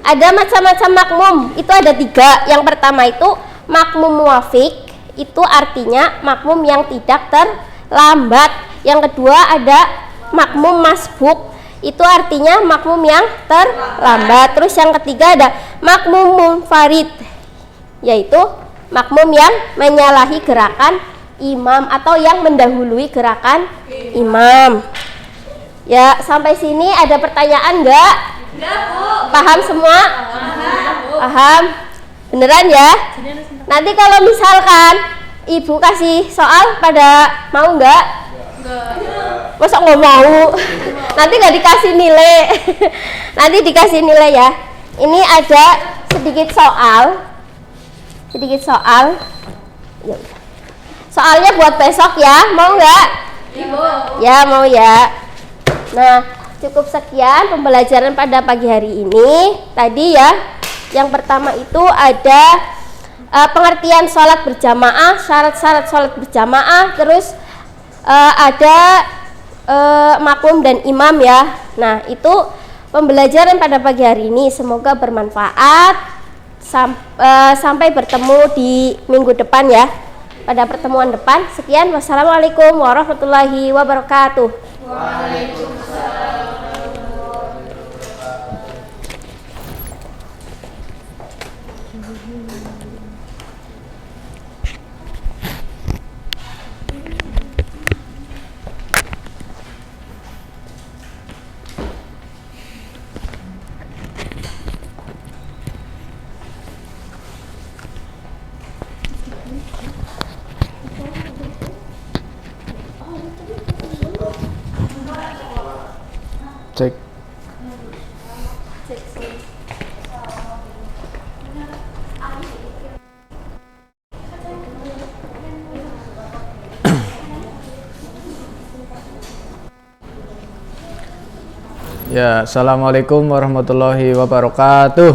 Ada macam-macam makmum, itu ada 3. Yang pertama itu makmum muwafiq, itu artinya makmum yang tidak terlambat. Yang kedua ada makmum masbuk, itu artinya makmum yang terlambat. Terus yang ketiga ada makmum munfarid, yaitu makmum yang menyalahi gerakan imam atau yang mendahului gerakan imam. Ya, sampai sini ada pertanyaan enggak? Enggak, Bu. Paham semua? Paham. Beneran ya? Nanti kalau misalkan Ibu kasih soal pada mau enggak? Enggak. Masa nggak mau? Nanti nggak dikasih nilai. Nanti dikasih nilai ya. Ini ada sedikit soal. Ya udah. Soalnya buat besok ya, mau nggak? Ya, mau ya. Nah, cukup sekian pembelajaran pada pagi hari ini. Tadi ya, yang pertama itu ada pengertian sholat berjamaah, syarat-syarat sholat berjamaah, terus ada makmum dan imam ya. Nah, itu pembelajaran pada pagi hari ini. Semoga bermanfaat. Sampai bertemu di minggu depan ya, pada pertemuan depan. Sekian, wassalamualaikum warahmatullahi wabarakatuh. Waalaikumsalam. Cek. Ya, assalamualaikum warahmatullahi wabarakatuh.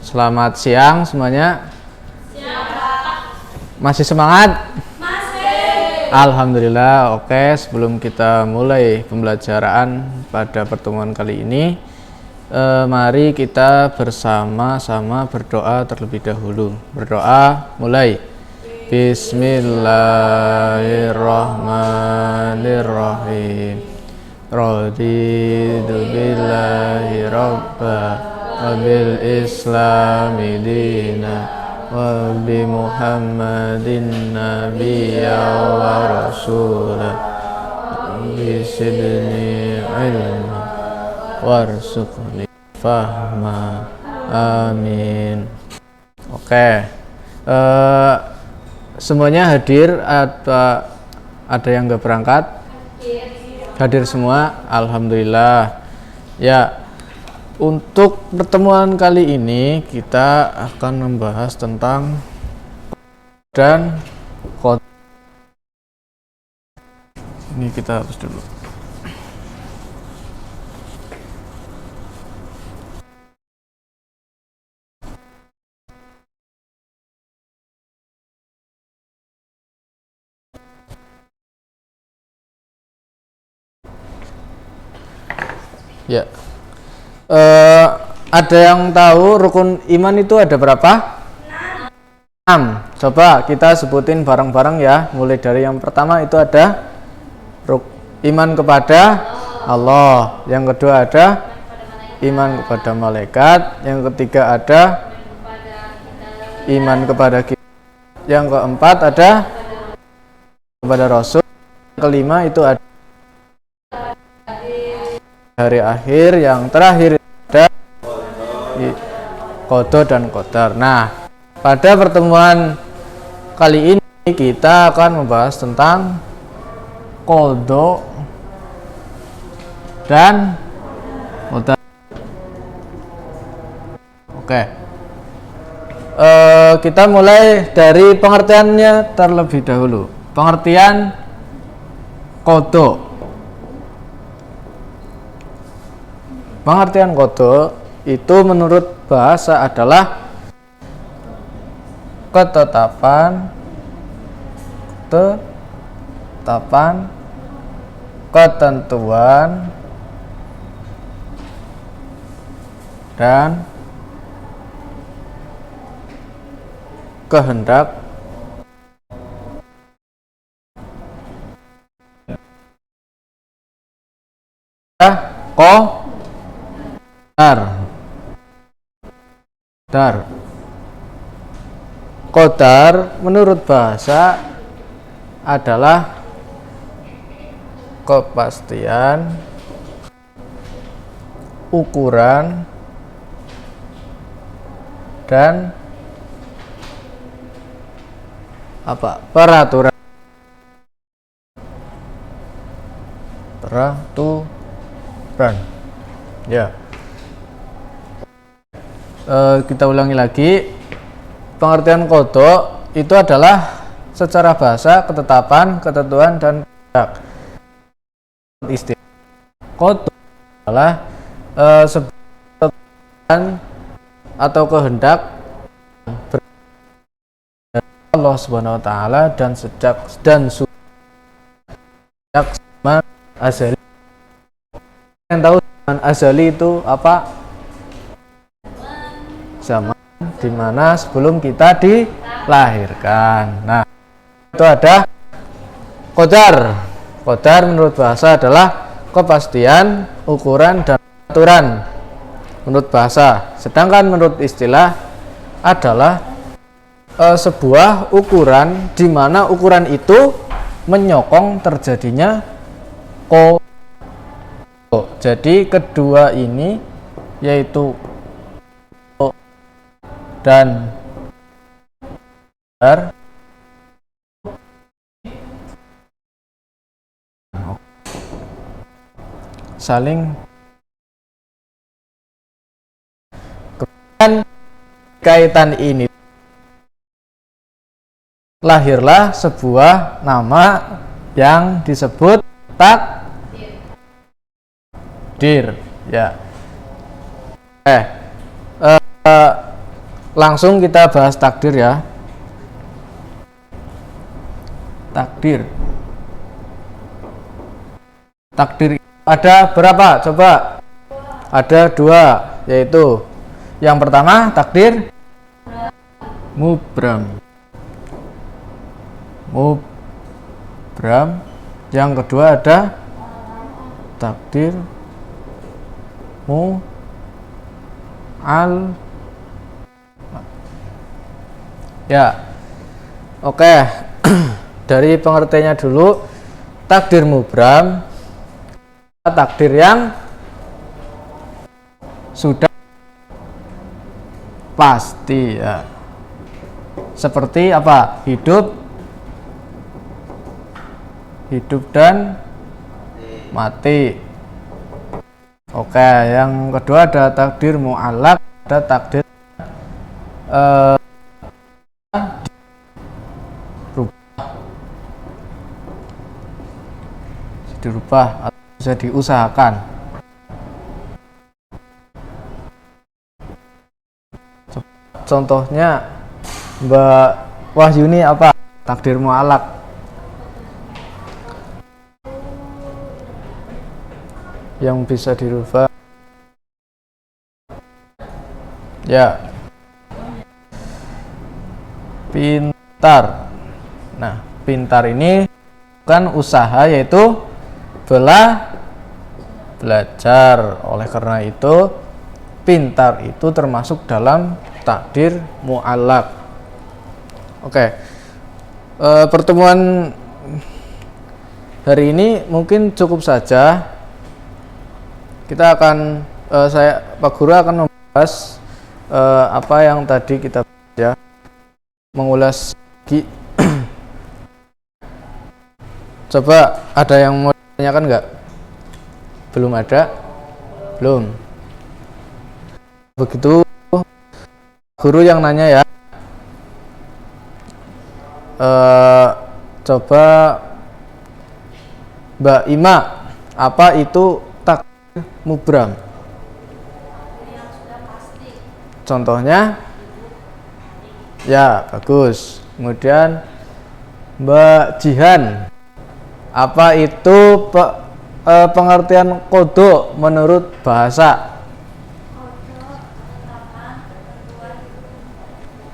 Selamat siang semuanya. Masih semangat? Alhamdulillah. Oke, sebelum kita mulai pembelajaran pada pertemuan kali ini, mari kita bersama-sama berdoa terlebih dahulu. Berdoa, mulai. Bismillahirrahmanirrahim. Raditu billahi rabba wa bil islami dina wa bi Muhammadin nabiyya wa rasulah bisidni ilma warzuqni fahma, amin. Oke, semuanya hadir atau ada yang nggak berangkat? Hadir semua, alhamdulillah. Ya, untuk pertemuan kali ini kita akan membahas tentang dan qadar. Ini kita hapus dulu. Ya. Ada yang tahu rukun iman itu ada berapa? 6. Coba kita sebutin bareng-bareng ya. Mulai dari yang pertama itu ada iman kepada Allah. Yang kedua ada iman kepada malaikat. Yang ketiga ada iman kepada kita. Yang keempat ada kepada Rasul. Yang kelima itu ada hari akhir. Yang terakhir ada qada dan qadar. Nah, pada pertemuan kali ini kita akan membahas tentang kodo, dan qadar. Oke. Kita mulai dari pengertiannya terlebih dahulu. Pengertian kodo. Pengertian kodo itu menurut bahasa adalah ketetapan, ketentuan, dan kehendak Qadar menurut bahasa adalah kepastian, ukuran, dan peraturan. Ya. Kita ulangi lagi. Pengertian kodo itu adalah secara bahasa ketetapan, ketentuan, dan kehendak. Istilah kodo adalah sebuah ketetapan atau kehendak Allah Subhanahu wa taala dan sejak zaman azali. Yang tahu zaman azali itu apa? Zaman dimana sebelum kita dilahirkan. Nah, itu ada qadar. Qadar menurut bahasa adalah kepastian, ukuran, dan aturan menurut bahasa. Sedangkan menurut istilah adalah sebuah ukuran di mana ukuran itu menyokong terjadinya kodo. Jadi kedua ini yaitu dan saling kaitan ini lahirlah sebuah nama yang disebut takdir. Ya. Langsung kita bahas takdir ya. Takdir ada berapa? Coba. Ada dua, yaitu yang pertama takdir mubram. Yang kedua ada takdir mu'al. Ya, oke. Dari pengertiannya dulu, takdir mubram, takdir yang sudah pasti ya. Seperti apa? Hidup dan mati. Oke, yang kedua ada takdir mu'allaq, ada takdir dirubah atau bisa diusahakan. Contohnya Mbak Wahyuni apa? Takdir mu'allaq. Yang bisa dirubah. Ya. Pintar. Nah, pintar ini bukan usaha, yaitu belajar. Oleh karena itu, pintar itu termasuk dalam takdir mu'allaq. Oke. Pertemuan hari ini mungkin cukup saja. Kita akan Pak Guru akan membahas apa yang tadi kita baca, mengulas lagi. Coba Ada yang mau ditanyakan nggak? Belum ada? Belum. Begitu guru yang nanya ya. Coba Mbak Ima, apa itu takdir mubram? Contohnya? Ya, bagus. Kemudian Mbak Jihan, apa itu pengertian kodok menurut bahasa?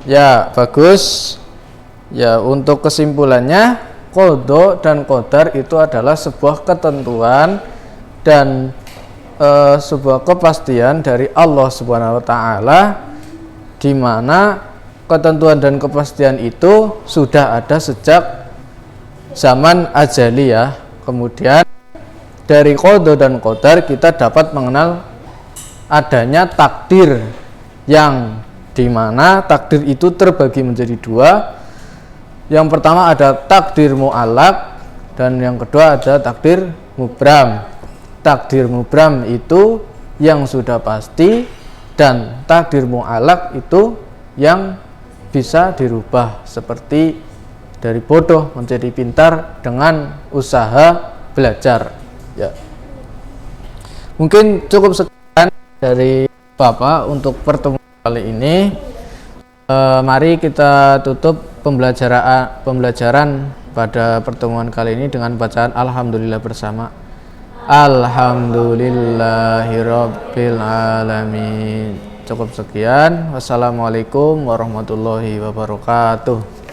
Ya, bagus. Ya, untuk kesimpulannya, qada dan qadar itu adalah sebuah ketentuan dan sebuah kepastian dari Allah Subhanahu wa taala, di mana ketentuan dan kepastian itu sudah ada sejak zaman azali ya. Kemudian dari qada dan qadar kita dapat mengenal adanya takdir, yang di mana takdir itu terbagi menjadi dua. Yang pertama ada takdir mu'allaq dan yang kedua ada takdir mubram. Takdir mubram itu yang sudah pasti dan takdir mu'allaq itu yang bisa dirubah, seperti dari bodoh menjadi pintar dengan usaha belajar ya. Mungkin cukup sekian dari Bapak untuk pertemuan kali ini. Mari kita tutup pembelajaran pada pertemuan kali ini dengan bacaan alhamdulillah bersama. Alhamdulillahirabbil alamin. Cukup sekian. Wassalamualaikum warahmatullahi wabarakatuh.